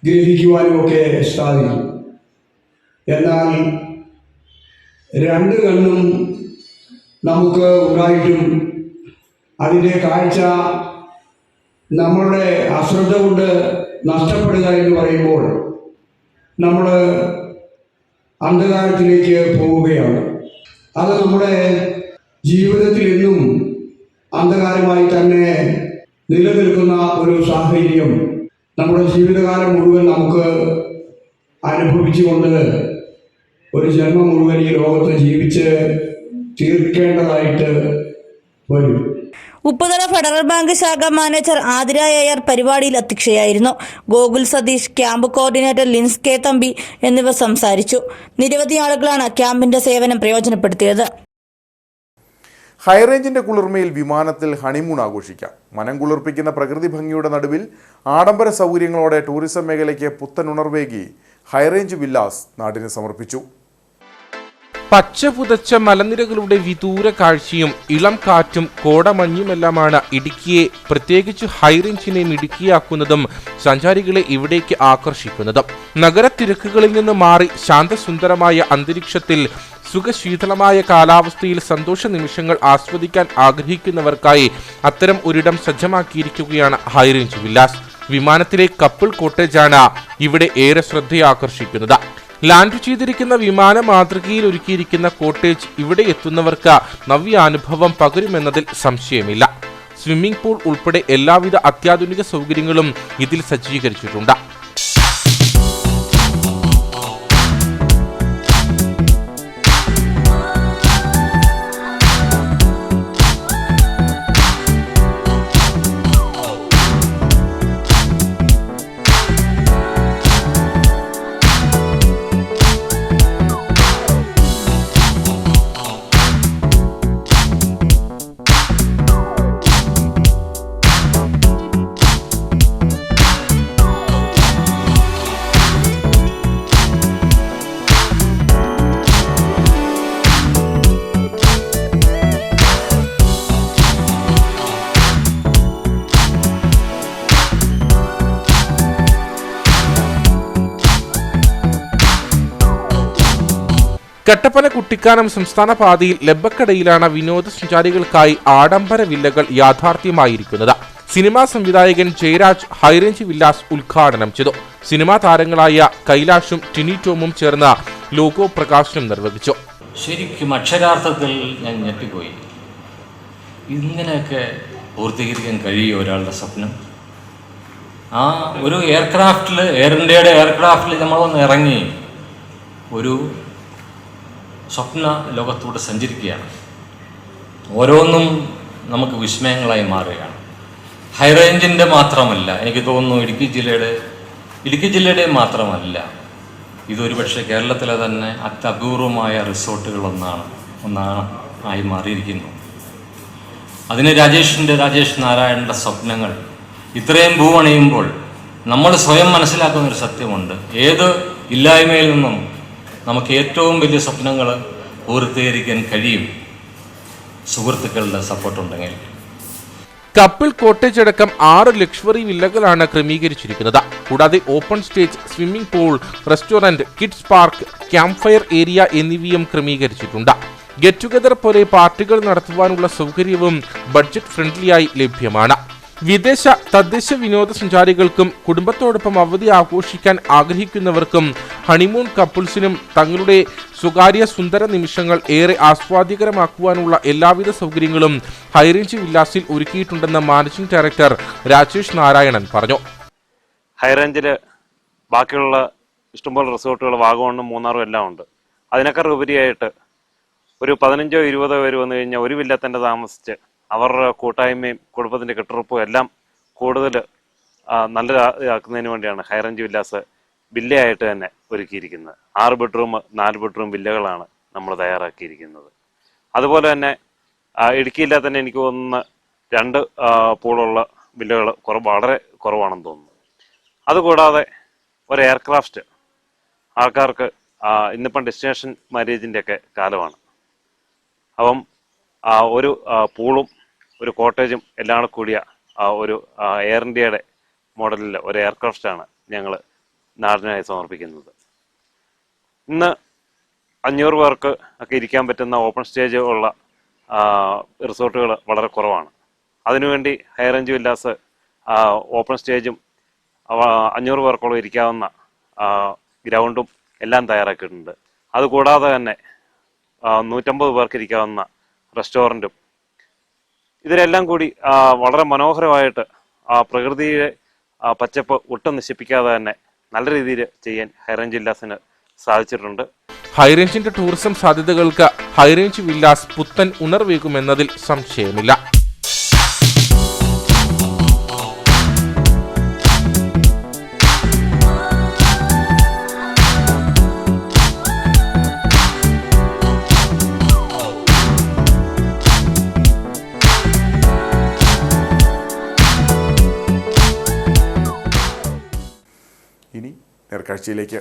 ഗ്രഹിക്കുവാനും ഒക്കെ സാധിക്കും. എന്നാൽ രണ്ട് കണ്ണും നമുക്ക് ഉണ്ടായിട്ടും അതിൻ്റെ കാഴ്ച നമ്മളുടെ അശ്രദ്ധ കൊണ്ട് നഷ്ടപ്പെടുക എന്ന് പറയുമ്പോൾ നമ്മൾ അന്ധകാരത്തിലേക്ക് പോവുകയാണ്. അത് നമ്മുടെ ജീവിതത്തിൽ എന്നും അന്ധകാരമായി തന്നെ നിലനിൽക്കുന്ന ഒരു സാഹചര്യം നമ്മുടെ ജീവിതകാലം മുഴുവൻ നമുക്ക് അനുഭവിച്ചുകൊണ്ട് ഒരു ജന്മം മുഴുവൻ ഈ ലോകത്ത് ജീവിച്ച് തീർക്കേണ്ടതായിട്ട് വരും. ഉപ്പുതറ ഫെഡറൽ ബാങ്ക് ശാഖ മാനേജർ ആതിര അയ്യർ പരിപാടിയിൽ അധ്യക്ഷയായിരുന്നു. ഗോകുൽ സതീഷ്, ക്യാമ്പ് കോർഡിനേറ്റർ ലിൻസ് K തമ്പി എന്നിവർ സംസാരിച്ചു. നിരവധി ആളുകളാണ് ക്യാമ്പിന്റെ സേവനം പ്രയോജനപ്പെടുത്തിയത്. ഹൈറേഞ്ചിന്റെ കുളിർമയിൽ വിമാനത്തിൽ ഹണിമൂൺ ആഘോഷിക്കാം. മനം കുളിർപ്പിക്കുന്ന പ്രകൃതി ഭംഗിയുടെ നടുവിൽ ആഡംബര സൗകര്യങ്ങളോടെ ടൂറിസം മേഖലയ്ക്ക് പുത്തൻ ഉണർവേകി ഹൈറേഞ്ച് വില്ലാസ് നാടിന് സമർപ്പിച്ചു. പച്ച പുതച്ച മലനിരകളുടെ വിദൂര കാഴ്ചയും ഇളം കാറ്റും കോടമഞ്ഞുമെല്ലാമാണ് ഇടുക്കിയെ, പ്രത്യേകിച്ച് ഹൈറേഞ്ചിനെ മിടുക്കിയാക്കുന്നതും സഞ്ചാരികളെ ഇവിടേക്ക് ആകർഷിക്കുന്നതും. നഗരത്തിരക്കുകളിൽ നിന്ന് മാറി ശാന്തസുന്ദരമായ അന്തരീക്ഷത്തിൽ സുഖശീതളമായ കാലാവസ്ഥയിൽ സന്തോഷ നിമിഷങ്ങൾ ആസ്വദിക്കാൻ ആഗ്രഹിക്കുന്നവർക്കായി അത്തരം ഒരിടം സജ്ജമാക്കിയിരിക്കുകയാണ് ഹൈറേഞ്ച് വില്ലാസ്. വിമാനത്തിലെ കപ്പിൾ കോട്ടേജാണ് ഇവിടെ ഏറെ ശ്രദ്ധയാകർഷിക്കുന്നത്. ലാൻഡ് ചെയ്തിരിക്കുന്ന വിമാന മാതൃകയിൽ ഒരുക്കിയിരിക്കുന്ന കോട്ടേജ് ഇവിടെ എത്തുന്നവർക്ക് നവ്യാനുഭവം പകരുമെന്നതിൽ സംശയമില്ല. സ്വിമ്മിംഗ് പൂൾ ഉൾപ്പെടെ എല്ലാവിധ അത്യാധുനിക സൗകര്യങ്ങളും ഇതിൽ സജ്ജീകരിച്ചിട്ടുണ്ട്. കട്ടപ്പന കുട്ടിക്കാനം സംസ്ഥാന പാതയിൽ ലബ്ബക്കടയിലാണ് വിനോദസഞ്ചാരികൾക്കായി ആഡംബര വില്ലകൾ യാഥാർത്ഥ്യമായിരിക്കുന്നത്. സിനിമാ സംവിധായകൻ ജയരാജ് ഹൈറേഞ്ച് വില്ലാസ് ഉദ്ഘാടനം ചെയ്തു. സിനിമാ താരങ്ങളായ കൈലാഷും ടിനി ടോമും ചേർന്ന് ലോഗോ പ്രകാശനം നിർവഹിച്ചു. ശരിക്കും അക്ഷരാർത്ഥത്തിൽ ഞാൻ ഞെട്ടിപ്പോയി. ഇങ്ങനെയൊക്കെ പൂർത്തീകരിക്കാൻ കഴിയും ഒരാളുടെ സ്വപ്നം. ആ ഒരു എയർക്രാഫ്റ്റിൽ, എയർ ഇന്ത്യയുടെ എയർക്രാഫ്റ്റിൽ നമ്മളൊന്ന് ഇറങ്ങി ഒരു സ്വപ്ന ലോകത്തൂടെ സഞ്ചരിക്കുകയാണ്. ഓരോന്നും നമുക്ക് വിസ്മയങ്ങളായി മാറുകയാണ്. ഹൈറേഞ്ചിൻ്റെ മാത്രമല്ല, എനിക്ക് തോന്നുന്നു ഇടുക്കി ജില്ലയുടെ മാത്രമല്ല, ഇതൊരു പക്ഷേ കേരളത്തിലെ തന്നെ അത്യപൂർവമായ റിസോർട്ടുകളൊന്നാണ് ആയി മാറിയിരിക്കുന്നു. അതിന് രാജേഷ് നാരായണൻ്റെ സ്വപ്നങ്ങൾ ഇത്രയും ഭൂവണിയുമ്പോൾ നമ്മൾ സ്വയം മനസ്സിലാക്കുന്നൊരു സത്യമുണ്ട്. ഏത് ഇല്ലായ്മയിൽ നിന്നും നമുക്ക് ഏറ്റവും വലിയ സ്വപ്നങ്ങൾ പൂർത്തീകരിക്കാൻ കഴിയും, സുഹൃത്തുക്കളുടെ സപ്പോർട്ടുണ്ടെങ്കിൽ. കപ്പിൾ കോട്ടേജ് അടക്കം 6 ലക്ഷറി വില്ലകളാണ് ക്രമീകരിച്ചിരിക്കുന്നത്. കൂടാതെ open stage, swimming pool, restaurant, kids park, camp fire area എന്നിവയും ക്രമീകരിച്ചിട്ടുണ്ട്. ഗെറ്റ് ടുഗദർ പോലെ പാർട്ടികൾ നടത്തുവാനുള്ള സൗകര്യവും ബഡ്ജറ്റ് ഫ്രണ്ട്ലിയായി ലഭ്യമാണ്. വിദേശ തദ്ദേശ വിനോദസഞ്ചാരികൾക്കും കുടുംബത്തോടൊപ്പം അവധി ആഘോഷിക്കാൻ ആഗ്രഹിക്കുന്നവർക്കും ഹണിമൂൺ കപ്പിൾസിനും തങ്ങളുടെ സ്വകാര്യ സുന്ദര നിമിഷങ്ങൾ ഏറെ ആസ്വാദ്യകരമാക്കുവാനുള്ള എല്ലാവിധ സൗകര്യങ്ങളും ഹൈറേഞ്ച് വില്ലാസിൽ ഒരുക്കിയിട്ടുണ്ടെന്ന് മാനേജിംഗ് ഡയറക്ടർ രാജേഷ് നാരായണൻ പറഞ്ഞു. ഹൈറേഞ്ചിൽ ബാക്കിയുള്ള ഇഷ്ടംപോലെ റിസോർട്ടുകൾ വാഗമണ്ണും മൂന്നാറും എല്ലാം ഉണ്ട്. അതിനേക്കാൾ ഉപരിയായിട്ട് ഒരു 15-20 പേര് വന്നു കഴിഞ്ഞാൽ ഒരു വില്ല തന്നെ താമസിച്ച് അവരുടെ കൂട്ടായ്മയും കുടുംബത്തിൻ്റെ കെട്ടുറപ്പും എല്ലാം കൂടുതൽ നല്ലതാക്കുന്നതിന് വേണ്ടിയാണ് ഹൈറേഞ്ച് വില്ലാസ് വില്ലയായിട്ട് തന്നെ ഒരുക്കിയിരിക്കുന്നത്. 6 ബെഡ്റൂം 4 ബെഡ്റൂം വില്ലകളാണ് നമ്മൾ തയ്യാറാക്കിയിരിക്കുന്നത്. അതുപോലെ തന്നെ ഇടുക്കിയിലെ തന്നെ എനിക്ക് തോന്നുന്ന 2 പൂളുള്ള വില്ലകൾ വളരെ കുറവാണെന്ന് തോന്നുന്നു. അതുകൂടാതെ ഒരു എയർക്രാഫ്റ്റ് ആൾക്കാർക്ക് ഇന്നിപ്പം ഡെസ്റ്റിനേഷൻ മാരേജിൻ്റെ ഒക്കെ കാലമാണ്. അപ്പം ഒരു പൂളും ഒരു കോട്ടേജും എല്ലാം കൂടിയ ഒരു എയർ ഇന്ത്യയുടെ മോഡലിൽ ഒരു എയർക്രാഫ്റ്റാണ് ഞങ്ങൾ നാടിനായി സമർപ്പിക്കുന്നത്. ഇന്ന് 500 പേർക്ക് ഒക്കെ ഇരിക്കാൻ പറ്റുന്ന ഓപ്പൺ സ്റ്റേജ് ഉള്ള റിസോർട്ടുകൾ വളരെ കുറവാണ്. അതിനുവേണ്ടി ഹൈറേഞ്ച് വില്ലാസ് ഓപ്പൺ സ്റ്റേജും 500 പേർക്കോളം ഇരിക്കാവുന്ന ഗ്രൗണ്ടും എല്ലാം തയ്യാറാക്കിയിട്ടുണ്ട്. അതുകൂടാതെ തന്നെ 150 പേർക്ക് ഇരിക്കാവുന്ന റെസ്റ്റോറൻറ്റും, ഇതിലെല്ലാം കൂടി വളരെ മനോഹരമായിട്ട് പ്രകൃതിയുടെ പച്ചപ്പ് ഒട്ടും നശിപ്പിക്കാതെ തന്നെ നല്ല രീതിയിൽ ചെയ്യാൻ ഹൈറേഞ്ച് വില്ലാസിന് സാധിച്ചിട്ടുണ്ട്. ഹൈറേഞ്ചിന്റെ ടൂറിസം സാധ്യതകൾക്ക് ഹൈറേഞ്ച് വില്ലാസ് പുത്തൻ ഉണർവേകുമെന്നതിൽ സംശയമില്ല. ഇനി നേർക്കാഴ്ചയിലേക്ക്.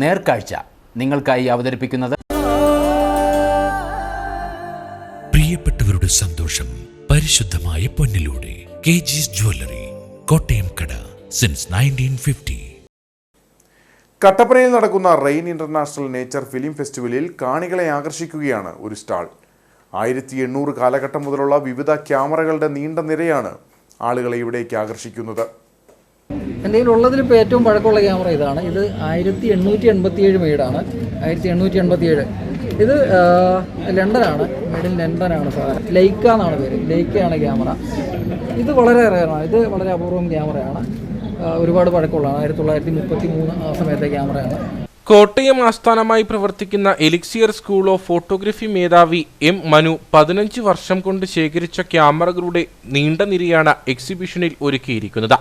നേർക്കാഴ്ച നിങ്ങൾക്കായി അവതരിപ്പിക്കുന്നത് പ്രിയപ്പെട്ടവരുടെ സന്തോഷം പരിശുദ്ധമായ പൊന്നിലൂടെ KG's ജ്വല്ലറി, കോട്ടയം കട, സിൻസ് 1950. കട്ടപ്പനയിൽ നടക്കുന്ന റെയിൻ ഇന്റർനാഷണൽ നേച്ചർ ഫിലിം ഫെസ്റ്റിവലിൽ കാണികളെ ആകർഷിക്കുകയാണ് ഒരു സ്റ്റാൾ. 1800 കാലഘട്ടം മുതലുള്ള വിവിധ ക്യാമറകളുടെ നീണ്ട നിരയാണ് ആളുകളെ ഇവിടേക്ക് ആകർഷിക്കുന്നത്. എൻ്റെ കയ്യിലുള്ളതിൽ ഇപ്പോൾ ഏറ്റവും പഴക്കമുള്ള ക്യാമറ ഇതാണ്. ഇത് 1887 മെയ്ഡാണ്. 1887. ഇത് ലണ്ടനാണ്, മെയ്ഡ് ഇൻ ലണ്ടനാണ് സാധനം. ലൈക്ക എന്നാണ് പേര്. ലൈക്കയാണ് ക്യാമറ. ഇത് വളരെ റെയറാണ്. ഇത് വളരെ അപൂർവം ക്യാമറയാണ്. ഒരുപാട് പഴക്കമുള്ളതാണ്. 1933 ആ സമയത്തെ ക്യാമറയാണ്. കോട്ടയം ആസ്ഥാനമായി പ്രവർത്തിക്കുന്ന എലിക്സിയർ സ്കൂൾ ഓഫ് ഫോട്ടോഗ്രഫി മേധാവി M. മനു 15 വർഷം കൊണ്ട് ശേഖരിച്ച ക്യാമറകളുടെ നീണ്ട നിരയാണ് എക്സിബിഷനിൽ ഒരുക്കിയിരിക്കുന്നത്.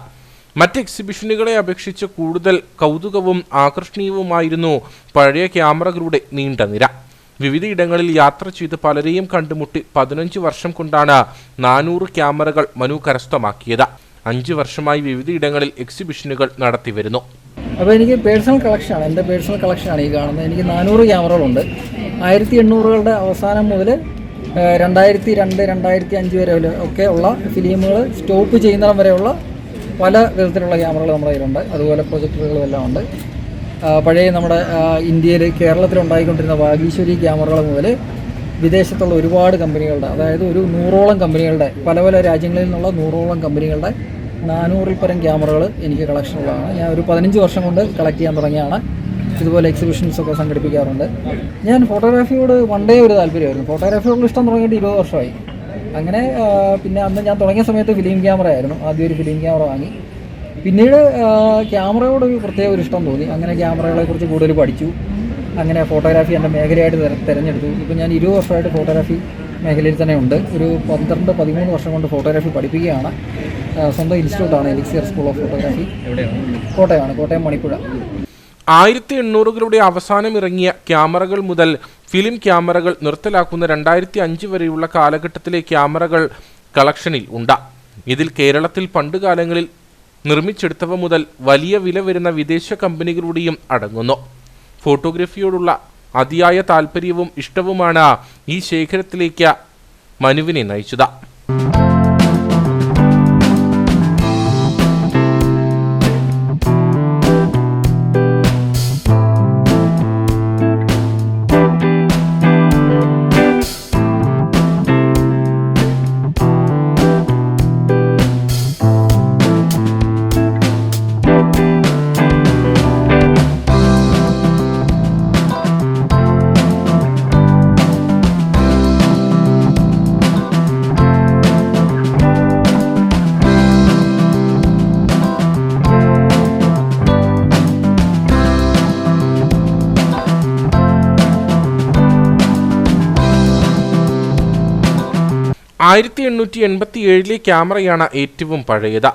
മറ്റ് എക്സിബിഷനുകളെ അപേക്ഷിച്ച് കൂടുതൽ കൗതുകവും ആകർഷണീയവുമായിരുന്നു പഴയ ക്യാമറകളുടെ നീണ്ട നിര. വിവിധയിടങ്ങളിൽ യാത്ര ചെയ്ത് പലരെയും കണ്ടുമുട്ടി 15 വർഷം കൊണ്ടാണ് 400 ക്യാമറകൾ മനു കരസ്ഥമാക്കിയത്. 5 വർഷമായി വിവിധയിടങ്ങളിൽ എക്സിബിഷനുകൾ നടത്തിവരുന്നു. അപ്പോൾ എനിക്ക് പേഴ്സണൽ കളക്ഷനാണ്, എൻ്റെ പേഴ്സണൽ കളക്ഷനാണ് ഈ കാണുന്നത്. എനിക്ക് 400 ക്യാമറകളുണ്ട്. 1800കളുടെ അവസാനം മുതൽ 2002, 2005 വരെ ഒക്കെ ഉള്ള ഫിലിമുകൾ സ്റ്റോപ്പ് ചെയ്യുന്നിടം വരെയുള്ള പല വിധത്തിലുള്ള ക്യാമറകൾ നമ്മുടെ കയ്യിലുണ്ട്. അതുപോലെ പ്രൊജക്ടറുകളും എല്ലാം ഉണ്ട്. പഴയ നമ്മുടെ ഇന്ത്യയിൽ കേരളത്തിലുണ്ടായിക്കൊണ്ടിരുന്ന വാഗീശ്വരി ക്യാമറകൾ മുതൽ വിദേശത്തുള്ള ഒരുപാട് കമ്പനികളുടെ, അതായത് ഒരു 100ഓളം കമ്പനികളുടെ, പല പല രാജ്യങ്ങളിൽ നിന്നുള്ള 100ഓളം കമ്പനികളുടെ 400-ൽ പരം ക്യാമറകൾ എനിക്ക് കളക്ഷനുള്ളതാണ്. ഞാൻ ഒരു 15 വർഷം കൊണ്ട് കളക്ട് ചെയ്യാൻ തുടങ്ങിയാണ്. ഇതുപോലെ എക്സിബിഷൻസൊക്കെ സംഘടിപ്പിക്കാറുണ്ട്. ഞാൻ ഫോട്ടോഗ്രാഫിയോട് പണ്ടേ ഒരു താല്പര്യമായിരുന്നു. ഫോട്ടോഗ്രാഫിയോട് ഇഷ്ടം തുടങ്ങിയിട്ട് 20 വർഷമായി. അങ്ങനെ പിന്നെ അന്ന് ഞാൻ തുടങ്ങിയ സമയത്ത് ഫിലിം ക്യാമറ ആയിരുന്നു. ആദ്യം ഒരു ഫിലിം ക്യാമറ വാങ്ങി. പിന്നീട് ക്യാമറയോട് പ്രത്യേക ഒരു ഇഷ്ടം തോന്നി. അങ്ങനെ ക്യാമറകളെക്കുറിച്ച് കൂടുതൽ പഠിച്ചു. അങ്ങനെ ഫോട്ടോഗ്രാഫി എൻ്റെ മേഖലയായിട്ട് തിരഞ്ഞെടുത്തു. ഇപ്പം ഞാൻ 20 വർഷമായിട്ട് ഫോട്ടോഗ്രാഫി മേഖലയിൽ തന്നെ ഉണ്ട്. ഒരു 12-13 വർഷം കൊണ്ട് ഫോട്ടോഗ്രാഫി പഠിപ്പിക്കുകയാണ്. സ്വന്തം ഇൻസ്റ്റിറ്റ്യൂട്ടാണ് എലിക്സിയർ സ്കൂൾ ഓഫ് ഫോട്ടോഗ്രാഫി. കോട്ടയമാണ്, കോട്ടയം മണിപ്പുഴ. 1800കളുടെ അവസാനം ഇറങ്ങിയ ക്യാമറകൾ മുതൽ ഫിലിം ക്യാമറകൾ നിർത്തലാക്കുന്ന 2005 വരെയുള്ള കാലഘട്ടത്തിലെ ക്യാമറകൾ കളക്ഷനിൽ ഉണ്ട്. ഇതിൽ കേരളത്തിൽ പണ്ടുകാലങ്ങളിൽ നിർമ്മിച്ചെടുത്തവ മുതൽ വലിയ വില വരുന്ന വിദേശ കമ്പനികളുടെയും അടങ്ങുന്നു. ഫോട്ടോഗ്രാഫിയോടുള്ള അതിയായ താല്പര്യവും ഇഷ്ടവുമാണ് ഈ ശേഖരത്തിലേക്ക് മനുവിനെ നയിച്ചത്. ആയിരത്തി 1887 ക്യാമറയാണ് ഏറ്റവും പഴയത്.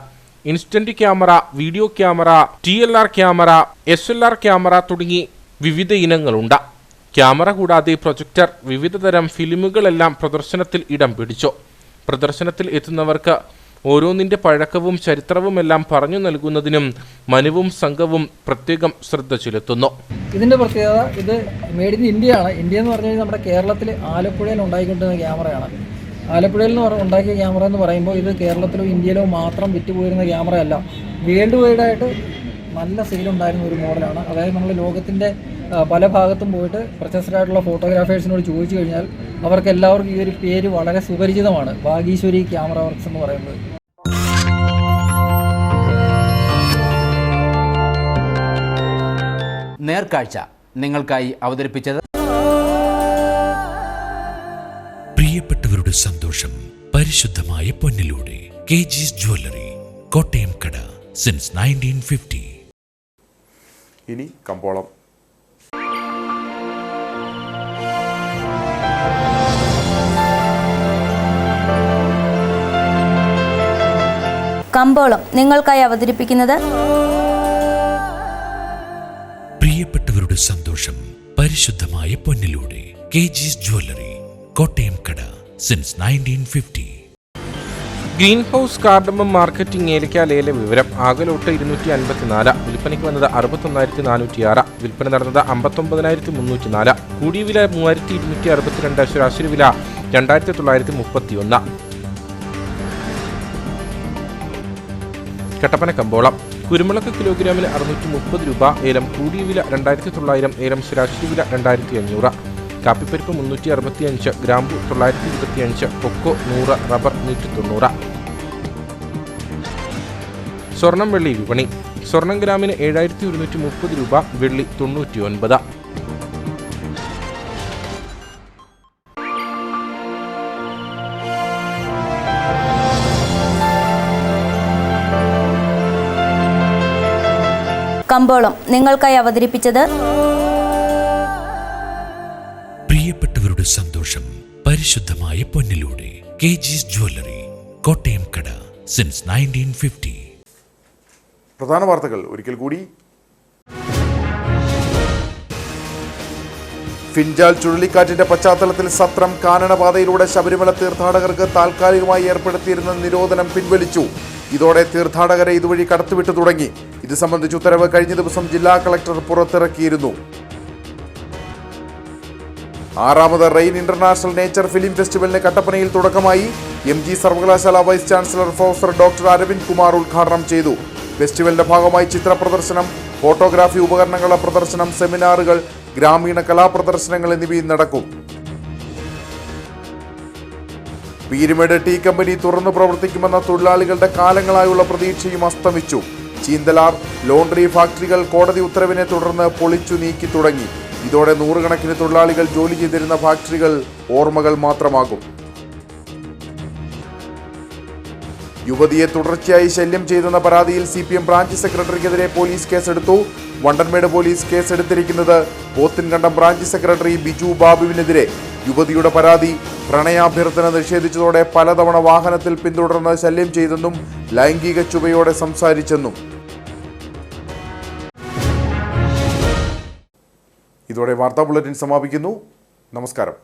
Instant camera, video camera, TLR camera, SLR camera തുടങ്ങി വിവിധ ഇനങ്ങളുണ്ട്. ക്യാമറ കൂടാതെ പ്രൊജക്ടർ, വിവിധതരം ഫിലിമുകളെല്ലാം പ്രദർശനത്തിൽ ഇടം പിടിച്ചു. പ്രദർശനത്തിൽ എത്തുന്നവർക്ക് ഓരോന്നിൻ്റെ പഴക്കവും ചരിത്രവുമെല്ലാം പറഞ്ഞു നൽകുന്നതിനും മനുവും സംഘവും പ്രത്യേകം ശ്രദ്ധ ചെലുത്തുന്നു. ഇതിൻ്റെ പ്രത്യേകത, ഇത് മെയ്ഡ് ഇൻ ഇന്ത്യ ആണ്. ഇന്ത്യ എന്ന് പറഞ്ഞു കഴിഞ്ഞാൽ നമ്മുടെ കേരളത്തിൽ ആലപ്പുഴയിൽ ഉണ്ടായിക്കൊണ്ടിരുന്ന ക്യാമറയാണ്. ആലപ്പുഴയിൽ നിന്ന് ഉണ്ടാക്കിയ ക്യാമറ എന്ന് പറയുമ്പോൾ ഇത് കേരളത്തിലോ ഇന്ത്യയിലോ മാത്രം വിറ്റുപോയിരുന്ന ക്യാമറയല്ല. വേൾഡ് വൈഡായിട്ട് നല്ല സെയിലുണ്ടായിരുന്ന ഒരു മോഡലാണ്. അതായത് നമ്മൾ ലോകത്തിൻ്റെ പല ഭാഗത്തും പോയിട്ട് പ്രശസ്തരായിട്ടുള്ള ഫോട്ടോഗ്രാഫേഴ്സിനോട് ചോദിച്ചു കഴിഞ്ഞാൽ അവർക്ക് എല്ലാവർക്കും ഈ ഒരു പേര് വളരെ സുപരിചിതമാണ്, വാഗീശ്വരി ക്യാമറ വർക്ക്സ് എന്ന് പറയുന്നത്. നേർക്കാഴ്ച നിങ്ങൾക്കായി അവതരിപ്പിച്ചത് പ്രിയപ്പെട്ടവരുടെ സന്തോഷം പരിശുദ്ധമായ പൊന്നിലൂടെ KG's ജ്വല്ലറി, കോട്ടയം കട, സിൻസ് 1950. ഇനി കമ്പോളം. കമ്പോളം നിങ്ങൾക്കായി അവതരിപ്പിക്കുന്നത് പ്രിയപ്പെട്ടവരുടെ സന്തോഷം പരിശുദ്ധമായ പൊന്നിലൂടെ KG's ജ്വല്ലറി, കോട്ടയം കട, since 1950. Green house cardamom marketing ഏലക്ക ലേല വിവരം. ആകലോട്ട് 254, വിൽപ്പനയ്ക്ക് വന്നത് 61,406, വിൽപ്പന നടന്നത് 59,304. കൂടിയ വില 3,262, ശരാശരി വില 2,931. കട്ടപ്പന കമ്പോളം. കുരുമുളക് കിലോഗ്രാമിന് 630 രൂപ, ഏലം കൂടിയ വില 2,900, ഏലം ശരാശരി വില 2,500. കാപ്പിപ്പരിപ്പ് 365, ഗ്രാമ്പു 925, കൊക്കോ 100, റബ്ബർ 190. സ്വർണം വെള്ളി വിപണി. സ്വർണം ഗ്രാമിന് 7,130 രൂപ, വെള്ളി 99. കമ്പോളം നിങ്ങൾക്കായി അവതരിപ്പിച്ചത് പ്രിയപ്പെട്ടവരുടെ സന്തോഷം പരിശുദ്ധമായ പൊന്നിലൂടെ KG's ജ്വല്ലറി, കോട്ടയം കട, സിൻസ് 1950. പ്രധാന വാർത്തകൾ ഒരിക്കൽ കൂടി. ഫിൻജാൽ ചുഴലിക്കാറ്റിന്റെ പശ്ചാത്തലത്തിൽ സത്രം കാനനപാതയിലൂടെ ശബരിമല തീർത്ഥാടകർക്ക് താൽക്കാലികമായി ഏർപ്പെടുത്തിയിരുന്ന നിരോധനം പിൻവലിച്ചു. ഇതോടെ തീർത്ഥാടകരെ ഇതുവഴി കടത്തിവിട്ടു തുടങ്ങി. ഇത് സംബന്ധിച്ച് ഉത്തരവ് കഴിഞ്ഞ ദിവസം ജില്ലാ കളക്ടർ പുറത്തിറക്കിയിരുന്നു. 6ാമത് റെയിൻ ഇന്റർനാഷണൽ നേച്ചർ ഫിലിം ഫെസ്റ്റിവലിന് കട്ടപ്പനയിൽ തുടക്കമായി. MG സർവകലാശാല vice chancellor professor doctor Aravind Kumar ഉദ്ഘാടനം ചെയ്തു. ഫെസ്റ്റിവലിന്റെ ഭാഗമായി ചിത്ര പ്രദർശനം, ഫോട്ടോഗ്രാഫി ഉപകരണങ്ങളുടെ പ്രദർശനം, സെമിനാറുകൾ, ഗ്രാമീണ കലാപ്രദർശനങ്ങൾ എന്നിവയും നടക്കും. പീരുമേട് ടീ കമ്പനി തുറന്നു പ്രവർത്തിക്കുമെന്ന തൊഴിലാളികളുടെ കാലങ്ങളായുള്ള പ്രതീക്ഷയും അസ്തമിച്ചു. ചീന്തലാർ, ലോണ്ടറി ഫാക്ടറികൾ കോടതി ഉത്തരവിനെ തുടർന്ന് പൊളിച്ചു നീക്കി തുടങ്ങി. ഇതോടെ നൂറുകണക്കിന് തൊഴിലാളികൾ ജോലി ചെയ്തിരുന്ന ഫാക്ടറികൾ ഓർമ്മകൾ മാത്രമാകും. യുവതിയെ തുടർച്ചയായി ശല്യം ചെയ്തെന്ന പരാതിയിൽ CPM ബ്രാഞ്ച് സെക്രട്ടറിക്കെതിരെ പോലീസ് കേസെടുത്തു. വണ്ടൻമേട് പോലീസ് കേസെടുത്തിരിക്കുന്നത് പോത്തിൻകണ്ടം ബ്രാഞ്ച് സെക്രട്ടറി ബിജു ബാബുവിനെതിരെ. യുവതിയുടെ പരാതി പ്രണയാഭ്യർത്ഥന നിഷേധിച്ചതോടെ പലതവണ വാഹനത്തിൽ പിന്തുടർന്ന് ശല്യം ചെയ്തെന്നും ലൈംഗിക ചുവയോടെ സംസാരിച്ചെന്നും. ഇതോടെ വാർത്താ ബുള്ളറ്റിൻ സമാപിക്കുന്നു. നമസ്കാരം.